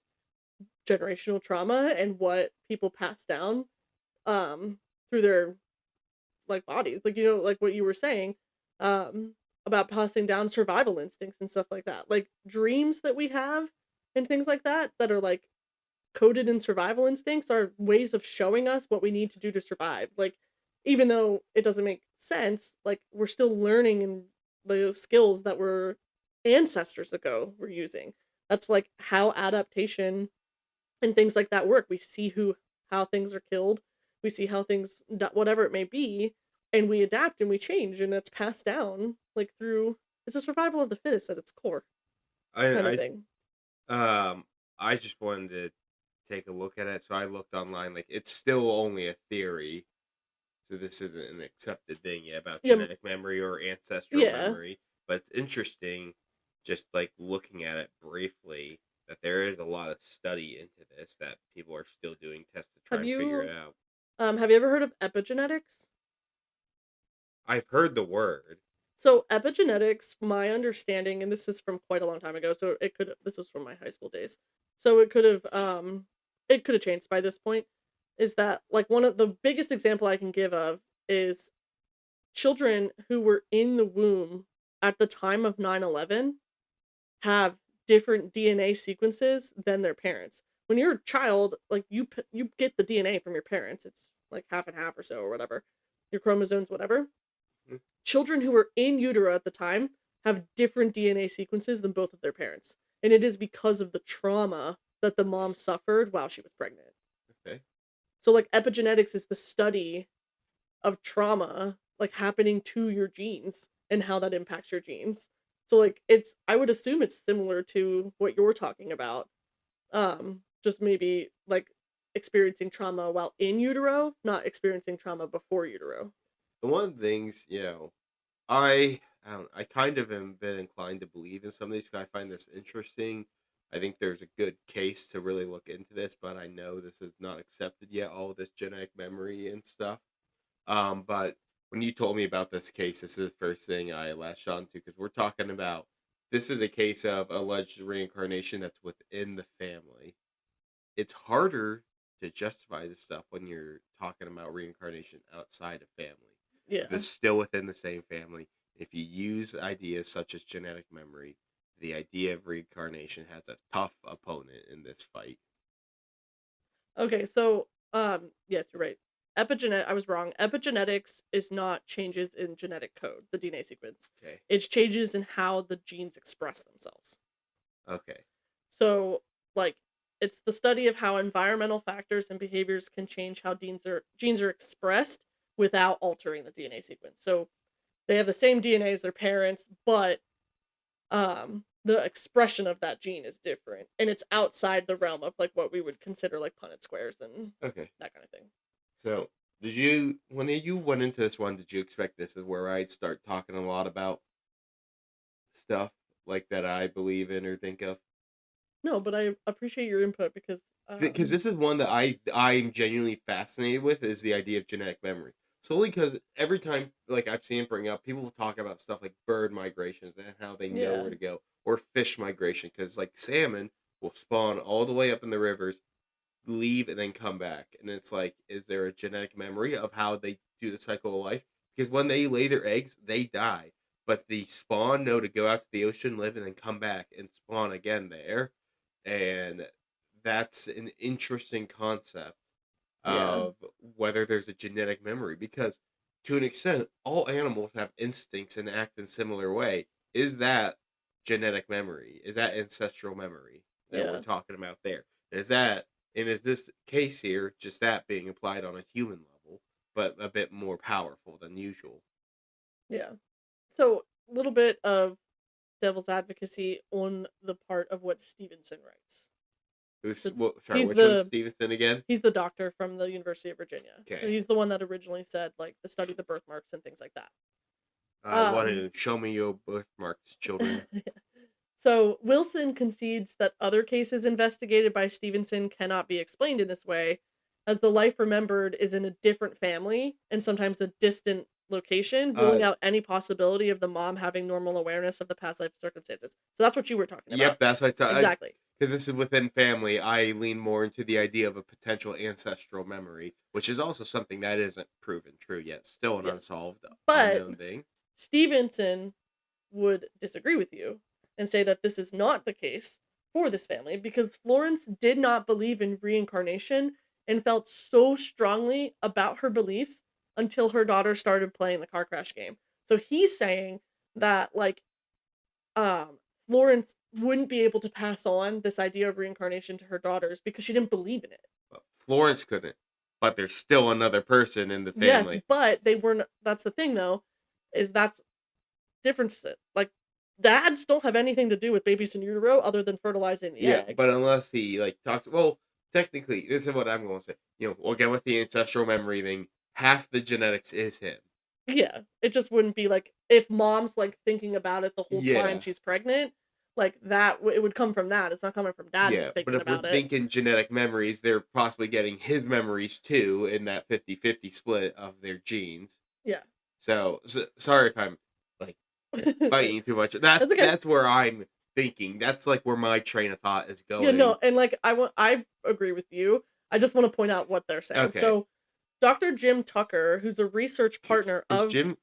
generational trauma and what people pass down through their like bodies. Like like what you were saying. about passing down survival instincts and stuff like that. Like dreams that we have and things like that that are like coded in survival instincts are ways of showing us what we need to do to survive. Like even though it doesn't make sense, like we're still learning and the skills that were ancestors ago were using. That's like how adaptation and things like that work. We see how things are killed. We see how things whatever it may be, and we adapt and we change, and it's passed down like through. It's a survival of the fittest at its core kind of I thing. I just wanted to take a look at it, so I looked online. Like it's still only a theory, so this isn't an accepted thing yet about Yeah, genetic memory or ancestral yeah. memory. But it's interesting, just like looking at it briefly, that there is a lot of study into this that people are still doing tests to try Have and figure it you out. have you ever heard of epigenetics? I've heard the word. So epigenetics, my understanding, and this is from quite a long time ago, so this was from my high school days. So it could have changed by this point, is that like one of the biggest example I can give of is children who were in the womb at the time of 9/11 have different DNA sequences than their parents. When you're a child, like you get the DNA from your parents. It's like half and half or so or whatever. Your chromosomes whatever. Mm, Children who were in utero at the time have different DNA sequences than both of their parents. And it is because of the trauma that the mom suffered while she was pregnant. okay. So like epigenetics is the study of trauma like happening to your genes and how that impacts your genes. So like it's I would assume it's similar to what you're talking about. Just maybe like experiencing trauma while in utero, not experiencing trauma before utero. And one of the things, I don't I kind of am been inclined to believe in some of these 'cause I find this interesting. I think there's a good case to really look into this, but I know this is not accepted yet, all this genetic memory and stuff. But when you told me about this case, this is the first thing I latched on to because we're talking about this is a case of alleged reincarnation that's within the family. It's harder to justify this stuff when you're talking about reincarnation outside of family. If Yeah. it's still within the same family, if you use ideas such as genetic memory, the idea of reincarnation has a tough opponent in this fight. Okay, so yes, you're right. I was wrong. Epigenetics is not changes in genetic code, the DNA sequence. Okay. It's changes in how the genes express themselves. Okay. So, like it's the study of how environmental factors and behaviors can change how genes are expressed without altering the DNA sequence. So, they have the same DNA as their parents, but the expression of that gene is different and it's outside the realm of like what we would consider like Punnett squares and Okay. that kind of thing. So, did you when you went into this one, did you expect this is where I'd start talking a lot about stuff like that I believe in or think of? No, but I appreciate your input because Because this is one that I'm genuinely fascinated with is the idea of genetic memory. Solely because every time like I've seen it bring up, people will talk about stuff like bird migrations and how they know yeah. where to go, or fish migration. Because like salmon will spawn all the way up in the rivers, leave, and then come back. And it's like, is there a genetic memory of how they do the cycle of life? Because when they lay their eggs, they die, but the spawn know to go out to the ocean, live, and then come back and spawn again there. And that's an interesting concept Yeah. of whether there's a genetic memory because to an extent all animals have instincts and act in similar way. Is that genetic memory? Is that ancestral memory that we're Yeah. talking about there? Is that and is this case here just that being applied on a human level but a bit more powerful than usual? Yeah. So, a little bit of devil's advocacy on the part of what Stevenson writes. Who's So well, sorry, he's which one's the Stevenson again? he's the doctor from the University of Virginia. So Okay. he's the one that originally said like the study the birthmarks and things like that. I wanted Um to show me your birthmarks, children. so Wilson concedes that other cases investigated by Stevenson cannot be explained in this way, as the life remembered is in a different family and sometimes a distant location, ruling Uh out any possibility of the mom having normal awareness of the past life circumstances. So that's what you were talking about. Yep, that's what I thought. Exactly. Because this is within family, I lean more into the idea of a potential ancestral memory, which is also something that isn't proven true yet. Still an Yes. unsolved, But unknown thing. Stevenson would disagree with you and say that this is not the case for this family because Florence did not believe in reincarnation and felt so strongly about her beliefs until her daughter started playing the car crash game. So he's saying that like um Florence wouldn't be able to pass on this idea of reincarnation to her daughters because she didn't believe in it. But Florence couldn't. But there's still another person in the Yes, family. but they weren't. That's the thing, though, is that's difference. Like, dads don't have anything to do with babies in utero other than fertilizing the Yeah, egg. but unless he like talks, well, technically, this is what I'm going to say. Again with the ancestral memory thing, half the genetics is him. Yeah, it just wouldn't be like if mom's like thinking about it the whole time Yeah, she's pregnant, like that. It would come from that. It's not coming from dad yeah. But thinking if we're about it. thinking genetic memories, they're possibly getting his memories too in that 50-50 split of their genes. Yeah. So sorry if I'm like fighting too much. That's okay. That's where I'm thinking. That's like where my train of thought is going. Yeah, no, and like I agree with you. I just want to point out what they're saying. Okay. So, Dr. Jim Tucker, who's a research partner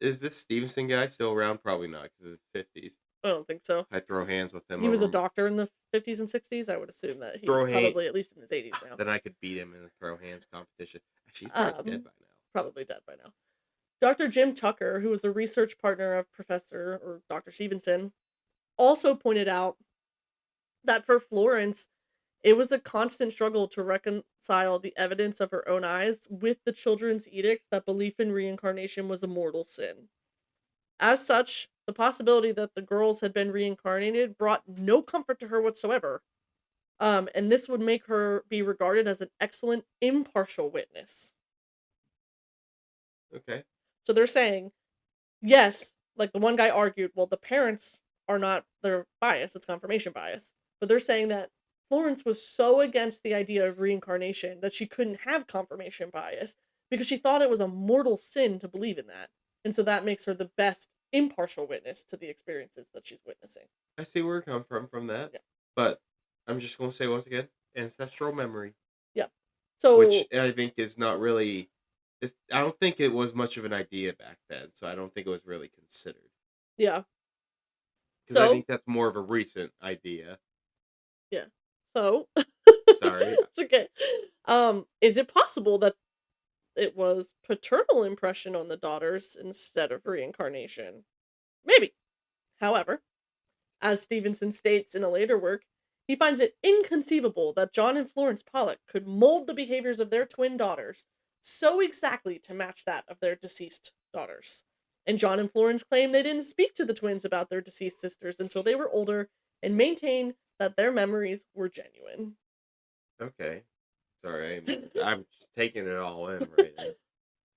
is this Stevenson guy still around? Probably not because it's 50s. I don't think so. I throw hands with him. He was a doctor in the 50s and 60s. I would assume that he's probably at least in his 80s now. Then I could beat him in a throw hands competition. She's probably dead by now. Probably dead by now. Dr. Jim Tucker, who was a research partner of Professor or Dr. Stevenson, also pointed out that for Florence, it was a constant struggle to reconcile the evidence of her own eyes with the children's edict that belief in reincarnation was a mortal sin. As such, the possibility that the girls had been reincarnated brought no comfort to her whatsoever. And this would make her be regarded as an excellent impartial witness. Okay. So they're saying, yes, like the one guy argued, well, the parents are not their bias, it's confirmation bias. But they're saying that Florence was so against the idea of reincarnation that she couldn't have confirmation bias because she thought it was a mortal sin to believe in that. And so that makes her the best impartial witness to the experiences that she's witnessing. I see where it comes from that. Yeah. But I'm just going to say once again, ancestral memory. Yeah. So which I think is not really. I don't think it was much of an idea back then, so I don't think it was really considered. Yeah. Because I think that's more of a recent idea. Yeah. So sorry. It's okay. Is it possible that it was paternal impression on the daughters instead of reincarnation? Maybe. However, as Stevenson states in a later work, he finds it inconceivable that John and Florence Pollock could mold the behaviors of their twin daughters so exactly to match that of their deceased daughters. And John and Florence claim they didn't speak to the twins about their deceased sisters until they were older and maintain that their memories were genuine. Okay. Sorry, I'm taking it all in right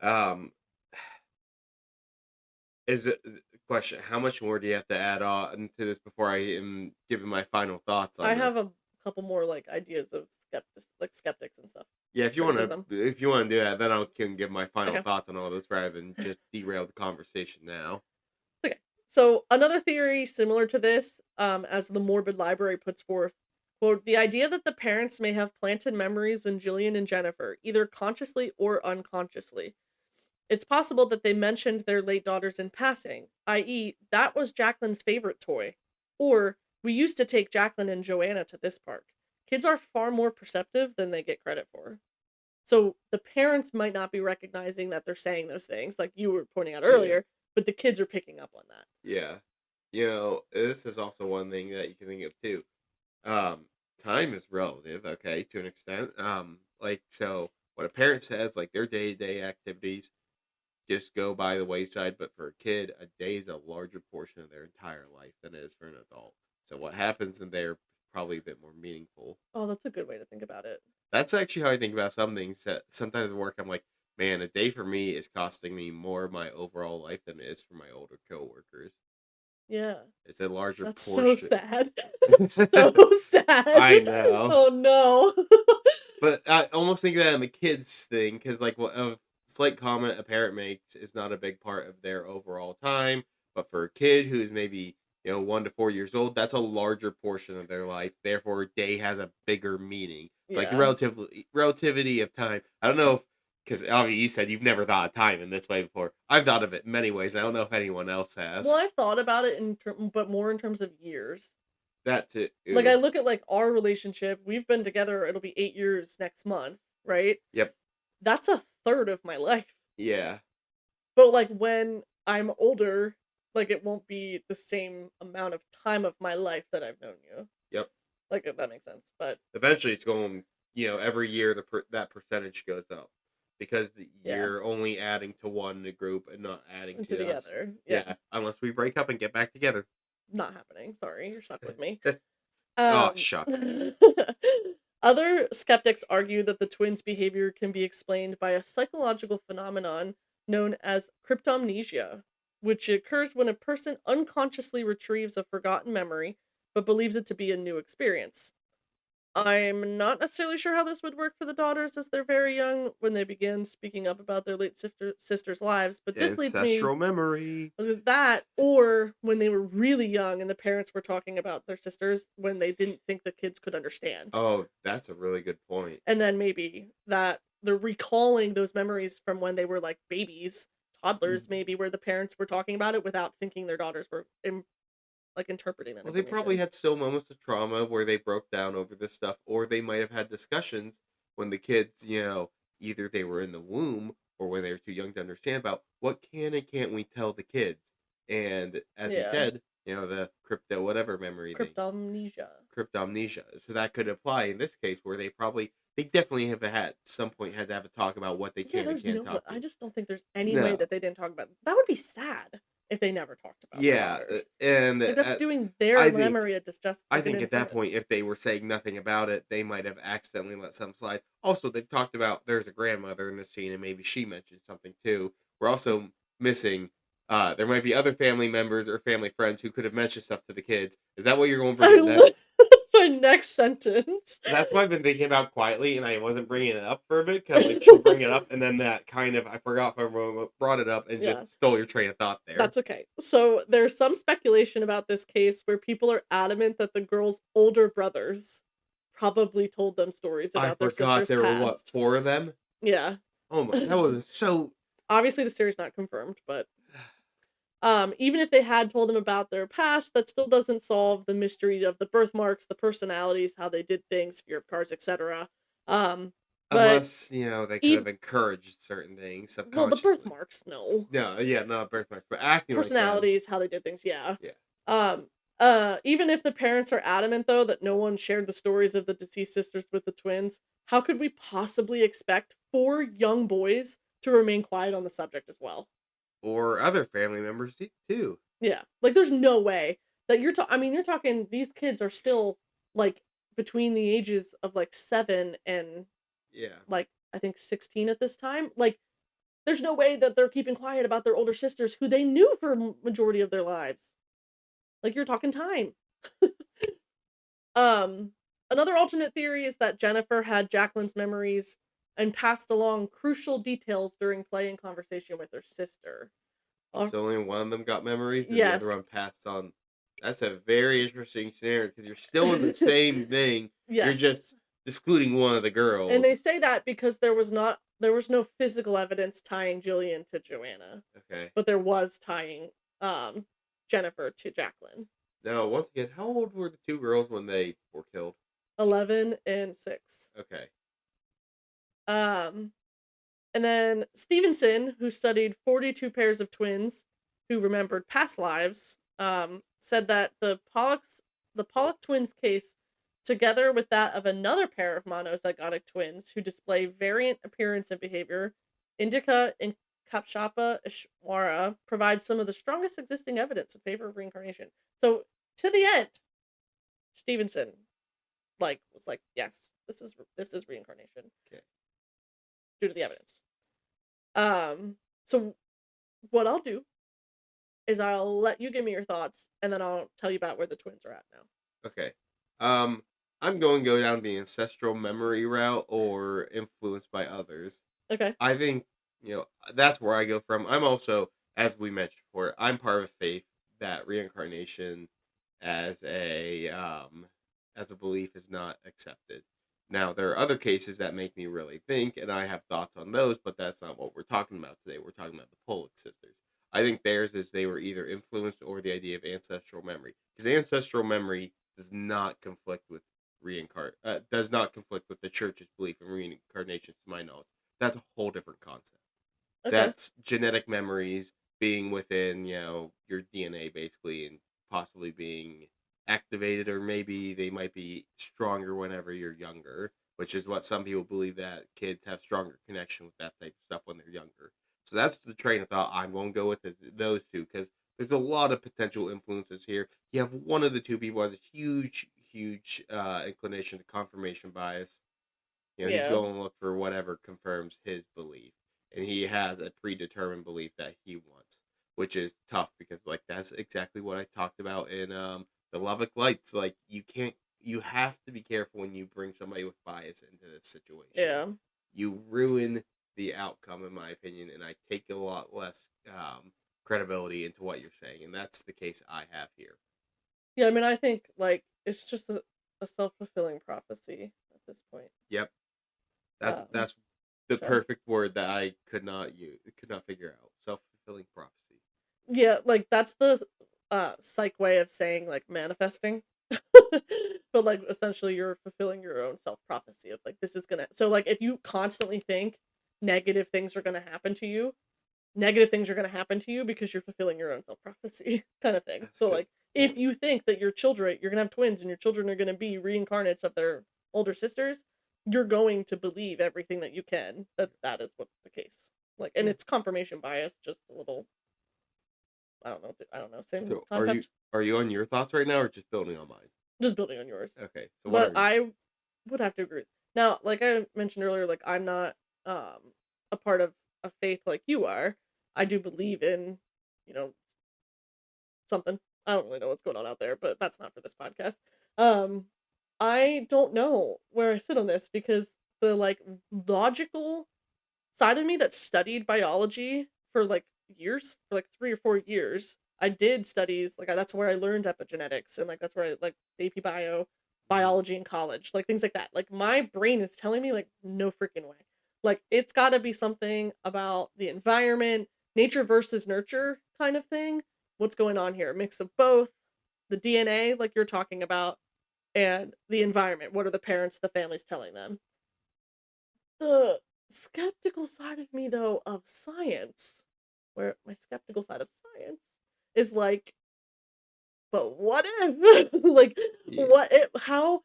now. Is it question? How much more do you have to add on to this before I am giving my final thoughts on I this? have a couple more like ideas of skeptics and stuff. Yeah, if you want to do that, then I can give my final thoughts on all this rather than just derail the conversation now. Okay. So another theory similar to this, as the Morbid Library puts forth, quote, the idea that the parents may have planted memories in Jillian and Jennifer, either consciously or unconsciously. It's possible that they mentioned their late daughters in passing, i.e., that was Jacqueline's favorite toy. Or, we used to take Jacqueline and Joanna to this park. Kids are far more perceptive than they get credit for. So the parents might not be recognizing that they're saying those things, like you were pointing out earlier, but the kids are picking up on that. Yeah. This is also one thing that you can think of too. Time is relative, okay, to an extent. So what a parent says, like their day-to-day activities just go by the wayside, but for a kid, a day is a larger portion of their entire life than it is for an adult. So what happens in there probably a bit more meaningful. Oh, that's a good way to think about it. That's actually how I think about some things. That sometimes at work, I'm like, man, a day for me is costing me more of my overall life than it is for my older coworkers. Yeah. It's a larger That's portion. so sad. So sad. I know. Oh, no. But I almost think of that in the kids thing, because like what a slight comment a parent makes is not a big part of their overall time. But for a kid who's maybe 1 to 4 years old, that's a larger portion of their life. Therefore, day has a bigger meaning. Yeah. Like the relativity of time. I don't know if Because obviously you said you've never thought of time in this way before. I've thought of it in many ways. I don't know if anyone else has. Well, I've thought about it but more in terms of years. That too. Like, I look at, like, our relationship. We've been together, it'll be 8 years next month, right? Yep. That's a third of my life. Yeah. But, like, when I'm older, like, it won't be the same amount of time of my life that I've known you. Yep. Like, if that makes sense. But Eventually it's going, every year that percentage goes up. Because yeah, you're only adding to one group and not adding into to the us. other. Yeah. Unless we break up and get back together. Not happening. Sorry, you're stuck with me. Oh, Um, shucks. Other skeptics argue that the twins' behavior can be explained by a psychological phenomenon known as cryptomnesia, which occurs when a person unconsciously retrieves a forgotten memory but believes it to be a new experience. I'm not necessarily sure how this would work for the daughters as they're very young when they begin speaking up about their late sister's lives, but this leads me Ancestral memory. was that, or when they were really young and the parents were talking about their sisters when they didn't think the kids could understand. Oh, that's a really good point. And then maybe that they're recalling those memories from when they were like babies, toddlers, maybe, where the parents were talking about it without thinking their daughters were like interpreting that Well, they probably information. had still moments of trauma where they broke down over this stuff, or they might have had discussions when the kids, either they were in the womb or when they were too young to understand about what can and can't we tell the kids. And as you Yeah. said, the crypto whatever memory thing, Cryptomnesia. cryptomnesia. So that could apply in this case where they definitely have at some point had to have a talk about what they Yeah, can and there's can't no way. talk I to. just don't think there's any way No. that they didn't talk about it. That would be sad if they never talked about their Yeah, daughters. and Like, that's doing their I think memory a disjust I like an think at that injustice. point, if they were saying nothing about it, they might have accidentally let something slide. Also, they've talked about there's a grandmother in the scene, and maybe she mentioned something too. We're also missing. There might be other family members or family friends who could have mentioned stuff to the kids. Is that what you're going to bring I up next? That's my next sentence. That's what I've been thinking about quietly, and I wasn't bringing it up for a bit because like she'll bring it up, and then that kind of I forgot if I brought it up and Yeah, just stole your train of thought there. that's okay. So there's some speculation about this case where people are adamant that the girls' older brothers probably told them stories I about their forgot sister's there were what past. 4 of them. Yeah. Oh my, that was so. Obviously the story's not confirmed, but even if they had told him about their past, that still doesn't solve the mystery of the birthmarks, the personalities, how they did things, fear of cars, etc. But Unless, they could have even encouraged certain things well, the subconsciously. birthmarks, no. No, yeah, not birthmarks, but acting like them. Personalities, how they did things, yeah. Yeah. Um, even if the parents are adamant though that no one shared the stories of the deceased sisters with the twins, how could we possibly expect 4 young boys to remain quiet on the subject as well? Or other family members too. Yeah. Like, there's no way that I mean, you're talking these kids are still, like, between the ages of, like, 7 and, Yeah. like, I think 16 at this time. Like, there's no way that they're keeping quiet about their older sisters who they knew for majority of their lives. Like, you're talking time. Um, Another alternate theory is that Jennifer had Jacqueline's memories and passed along crucial details during play and conversation with her sister. Uh, So only one of them got memories and the other yes. one passed on. That's a very interesting scenario because you're still in the same thing. You're just Yes. excluding one of the And they girls. say that because there was no physical evidence tying Jillian to Joanna, Okay. but there was tying Jennifer to Jacqueline. Now, once again, how old were the 2 girls when they were killed? 11 and 6. Okay. Um and then Stevenson, who studied 42 pairs of twins who remembered past lives, said that the Pollock twins case, together with that of another pair of monozygotic twins who display variant appearance and behavior, Indica and Kapshapa Ishwara, provides some of the strongest existing evidence in favor of reincarnation. So to the end, Stevenson was like, yes, this is reincarnation Okay. due to the evidence. So what I'll do is I'll let you give me your thoughts, and then I'll tell you about where the twins are at now. Okay. I'm going to go down the ancestral memory route or influenced by others. Okay. I think, that's where I go from. I'm also, as we mentioned before, I'm part of faith that reincarnation as a belief is not accepted. Now, there are other cases that make me really think, and I have thoughts on those, but that's not what we're talking about today. We're talking about the Pollock sisters. I think theirs is they were either influenced or the idea of ancestral memory, because ancestral memory does not conflict with does not conflict with the church's belief in reincarnation, to my knowledge. That's a whole different concept. Okay. That's genetic memories being within, your DNA basically, and possibly being activated, or maybe they might be stronger whenever you're younger, which is what some people believe, that kids have stronger connection with that type of stuff when they're younger. So that's the train of thought I'm going to go with, is those two, because there's a lot of potential influences here. You have one of the two people has a huge inclination to confirmation bias. He's Yeah. going to look for whatever confirms his belief, and he has a predetermined belief that he wants, which is tough because, like, that's exactly what I talked about in the Lubbock Lights. Like, you have to be careful when you bring somebody with bias into this situation. Yeah. You ruin the outcome, in my opinion, and I take a lot less credibility into what you're saying, and that's the case I have here. Yeah, I mean, I think like it's just a self-fulfilling prophecy at this point. Yep, that's Um, that's the so perfect word that I could not figure out. Self fulfilling prophecy. yeah, like that's the psych way of saying like manifesting. But like essentially you're fulfilling your own self-prophecy of like this is gonna, so like if you constantly think negative things are gonna happen to you, negative things are gonna happen to you because you're fulfilling your own self-prophecy kind of thing. That's So a good like if point. you think that your children, you're gonna have twins and your children are gonna be reincarnates of their older sisters, you're going to believe everything that you can that that is what's the case. Like, and Yeah. it's confirmation bias, just a little, I don't know, same So concept. are you on your thoughts right now, or just building on mine? Just building on yours. Okay, so But whatever. I would have to agree. Now, like I mentioned earlier, like I'm not a part of a faith like you are. I do believe in, you know, something. I don't really know what's going on out there, but that's not for this podcast. Um I don't know where I sit on this because the like logical side of me that studied biology for like years, for like 3 or 4 years. I did studies like that's where I learned epigenetics and like that's where I like AP bio, Mhm. biology in college, like things like that. Like my brain is telling me like no freaking way. Like it's got to be something about the environment, nature versus nurture kind of thing. What's going on here? A mix of both, the DNA like you're talking about and the environment. What are the parents, the families telling them? The skeptical side of me though of science, where my skeptical side of science is like, but what if? Like, Yeah, what if, how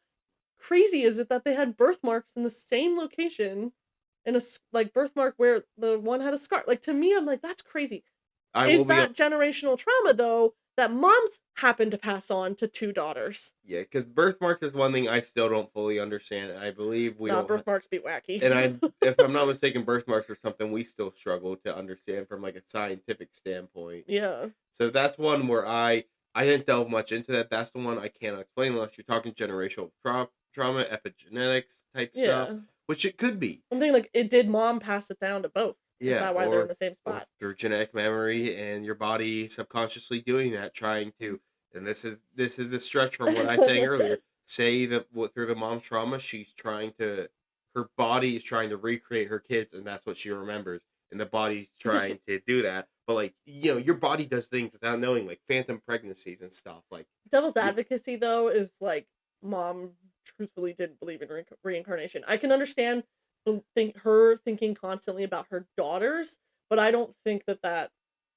crazy is it that they had birthmarks in the same location in like birthmark where the one had a scar? Like to me, I'm like, that's crazy. I will Is be. that generational trauma though that moms happen to pass on to two daughters? Yeah, because birthmarks is one thing I still don't fully understand. I believe we Nah, don't. birthmarks be wacky. And if I'm not mistaken, birthmarks are something we still struggle to understand from, like, a scientific standpoint. Yeah. So that's one where I didn't delve much into that. That's the one I cannot explain unless you're talking generational trauma, epigenetics type stuff, Yeah. which it could be. I'm thinking like it did mom pass it down to both? Is Yeah, that why they're in the same or spot? through genetic memory and your body subconsciously doing that, trying to. And this is the stretch from what I was saying earlier. Say that through the mom's trauma, her body is trying to recreate her kids, and that's what she remembers, and the body's trying to do that. But, like, your body does things without knowing, like phantom pregnancies and stuff. Like, Devil's you, advocacy though is like mom truthfully didn't believe in reincarnation. I can understand her thinking constantly about her daughters, but I don't think that that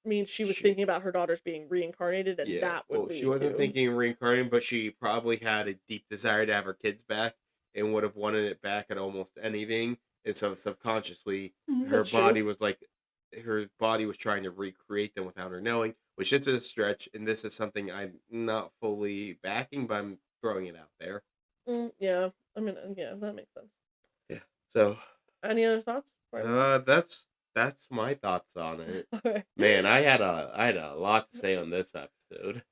means she was she thinking about her daughters being reincarnated and Yeah, that would well, she lead wasn't to. thinking of reincarnating, but she probably had a deep desire to have her kids back and would have wanted it back at almost anything. And so subconsciously, That's true. her body was trying to recreate them without her knowing, which is a stretch. And this is something I'm not fully backing, but I'm throwing it out there. Yeah, I mean, yeah, that makes sense. Yeah. So, Any other thoughts before I move on? that's my thoughts on it. Okay. Man, I had a lot to say on this episode.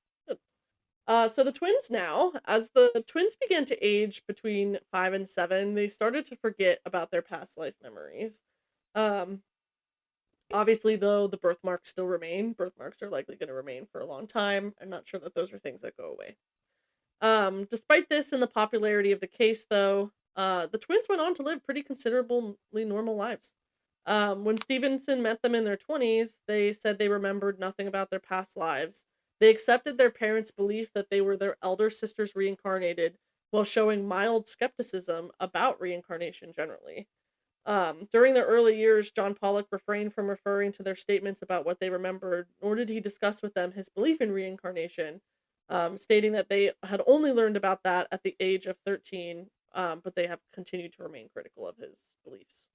So the twins now, as the twins began to age between 5 and 7, they started to forget about their past life memories. Um, Obviously, though, the birthmarks still remain. Birthmarks are likely going to remain for a long time. I'm not sure that those are things that go away. Despite this and the popularity of the case, though, The twins went on to live pretty considerably normal lives. When Stevenson met them in their 20s, they said they remembered nothing about their past lives. They accepted their parents' belief that they were their elder sisters reincarnated, while showing mild skepticism about reincarnation generally. During their early years, John Pollock refrained from referring to their statements about what they remembered, nor did he discuss with them his belief in reincarnation, stating that they had only learned about that at the age of 13, but they have continued to remain critical of his beliefs.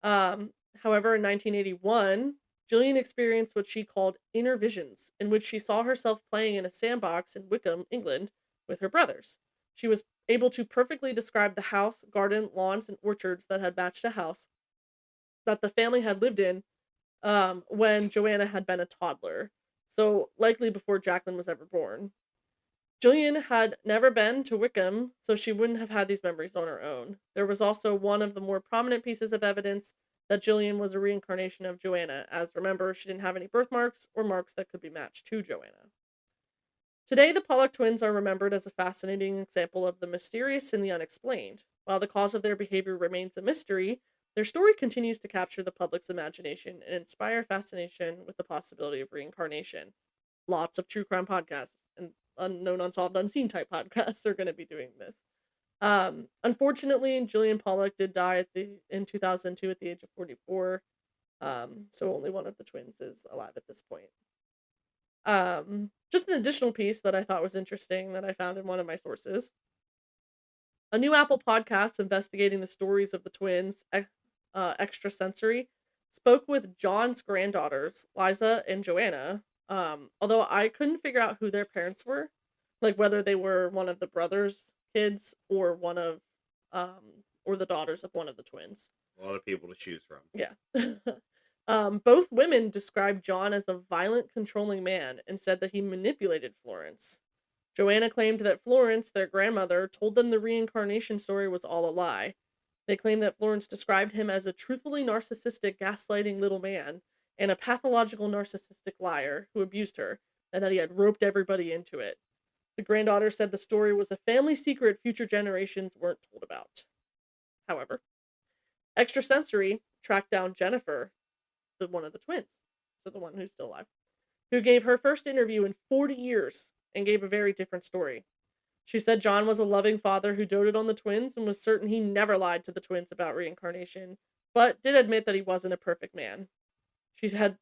However, in 1981, Gillian experienced what she called inner visions, in which she saw herself playing in a sandbox in Wickham, England, with her brothers. She was able to perfectly describe the house, garden, lawns, and orchards that had matched a house that the family had lived in when Joanna had been a toddler, so likely before Jacqueline was ever born. Gillian had never been to Wickham, so she wouldn't have had these memories on her own. There was also one of the more prominent pieces of evidence that Gillian was a reincarnation of Joanna, as remember, she didn't have any birthmarks or marks that could be matched to Joanna. Today, the Pollock twins are remembered as a fascinating example of the mysterious and the unexplained. While the cause of their behavior remains a mystery, their story continues to capture the public's imagination and inspire fascination with the possibility of reincarnation. Lots of true crime podcasts and unknown, unsolved, unseen type podcasts are going to be doing this. Unfortunately, Gillian Pollock did die in 2002 at the age of 44. So only one of the twins is alive at this point. Just an additional piece that I thought was interesting that I found in one of my sources. A new Apple podcast investigating the stories of the twins, Extrasensory, spoke with John's granddaughters, Liza and Joanna. Although I couldn't figure out who their parents were, like whether they were one of the brothers' kids or one of, or the daughters of one of the twins. A lot of people to choose from. Yeah. Both women described John as a violent, controlling man and said that he manipulated Florence. Joanna claimed that Florence, their grandmother, told them the reincarnation story was all a lie. They claimed that Florence described him as a truthfully narcissistic, gaslighting little man and a pathological narcissistic liar who abused her, and that he had roped everybody into it. The granddaughter said the story was a family secret future generations weren't told about. However, Extrasensory tracked down Jennifer, one of the twins, so the one who's still alive, who gave her first interview in 40 years and gave a very different story. She said John was a loving father who doted on the twins and was certain he never lied to the twins about reincarnation, but did admit that he wasn't a perfect man.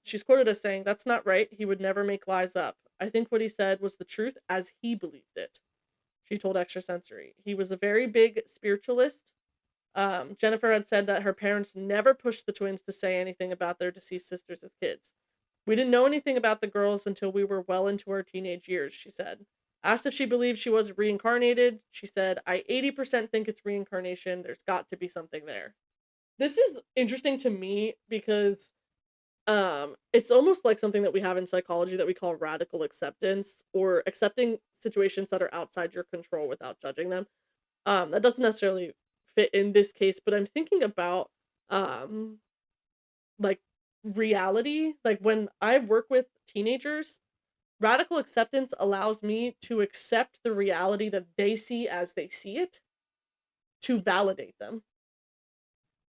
She's quoted as saying, "That's not right. He would never make lies up. I think what he said was the truth as he believed it." She told Extrasensory. He was a very big spiritualist. Jennifer had said that her parents never pushed the twins to say anything about their deceased sisters as kids. "We didn't know anything about the girls until we were well into our teenage years," she said. Asked if she believed she was reincarnated, she said, "I 80% think it's reincarnation. There's got to be something there." This is interesting to me because it's almost like something that we have in psychology that we call radical acceptance, or accepting situations that are outside your control without judging them. That doesn't necessarily fit in this case, but I'm thinking about um like reality. Like when I work with teenagers, radical acceptance allows me to accept the reality that they see as they see it, to validate them,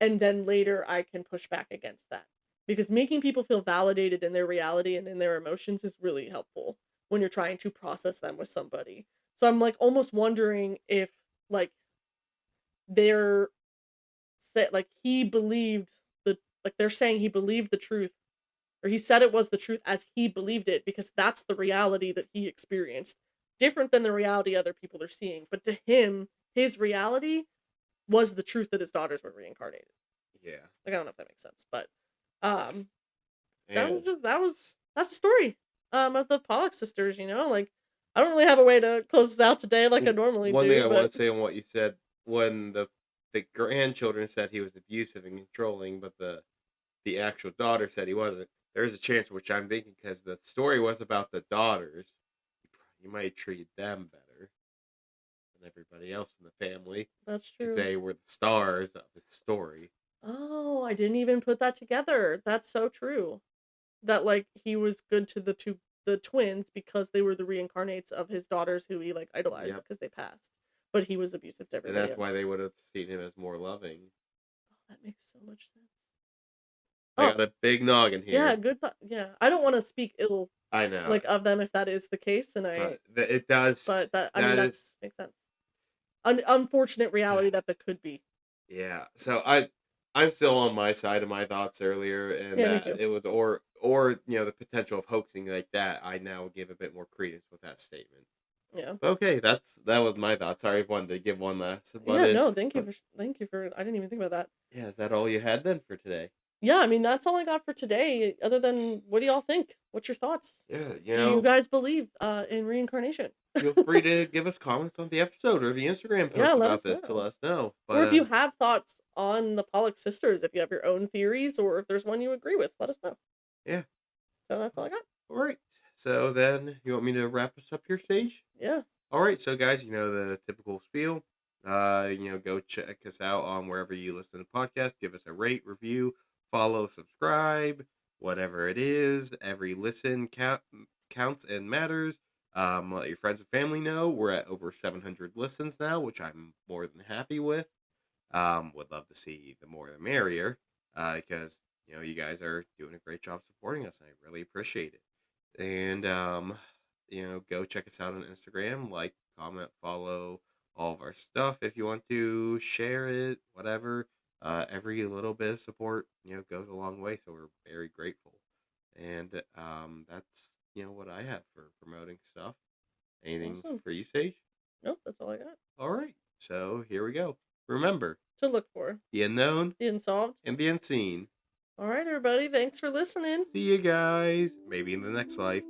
and then later I can push back against that. Because making people feel validated in their reality and in their emotions is really helpful when you're trying to process them with somebody. So I'm like almost wondering if like they're like he believed the like they're saying he believed the truth, or he said it was the truth as he believed it, because that's the reality that he experienced, different than the reality other people are seeing, but to him his reality was the truth that his daughters were reincarnated. Yeah. Like I don't know if that makes sense, but um And that's the story of the Pollock sisters, like I don't really have a way to close this out today like I normally one thing do, I want but to say on what you said, when the grandchildren said he was abusive and controlling, but the actual daughter said he wasn't. There's a chance, which I'm thinking, because the story was about the daughters, you might treat them better than everybody else in the family, that's because true. they were the stars of the story. Oh, I didn't even put that together. That's so true. That like he was good to the twins because they were the reincarnates of his daughters who he like idolized Yep. because they passed. but he was abusive to And everybody that's else. why they would have seen him as more loving. Oh, that makes so much sense. I Oh, got a big noggin yeah, here. good thought. Yeah, I don't want to speak ill I know, like of them if that is the case, and but it does. but I mean That that is, makes sense. Unfortunate reality that could be. yeah. So I'm still on my side of my thoughts earlier, and Yeah, me that too. it was the potential of hoaxing like that. I now give a bit more credence with that statement. Yeah. Okay, that was my thoughts. Sorry, I wanted to give one last, Yeah, no, but thank you for I didn't even think about that. yeah, is that all you had then for today? Yeah, I mean that's all I got for today. Other than what do y'all think? What's your thoughts? Yeah, Do you guys believe in reincarnation? feel free to give us comments on the episode or the Instagram Yeah, post let about us this to know. let us know. Or But if you have thoughts on the Pollock sisters, if you have your own theories, or if there's one you agree with, let us know. yeah, So that's all I got. all right. So then, you want me to wrap us up here, Sage? Yeah. All right, so guys, the typical spiel. Go check us out on wherever you listen to podcasts. Give us a rate, review, follow, subscribe, whatever it is. Every listen counts and matters. Let your friends and family know. We're at over 700 listens now, which I'm more than happy with. Would love to see the more the merrier, because you guys are doing a great job supporting us. I really appreciate it. And go check us out on Instagram, like, comment, follow all of our stuff if you want to share it, whatever. Every little bit of support, goes a long way, so we're very grateful. And that's what I have for promoting stuff. Anything Awesome. for you, Sage? Nope, that's all I got. All right, so here we go. Remember, To look for. the unknown The unsolved. and the unseen. All right, everybody. Thanks for listening. See you guys, maybe in the next life.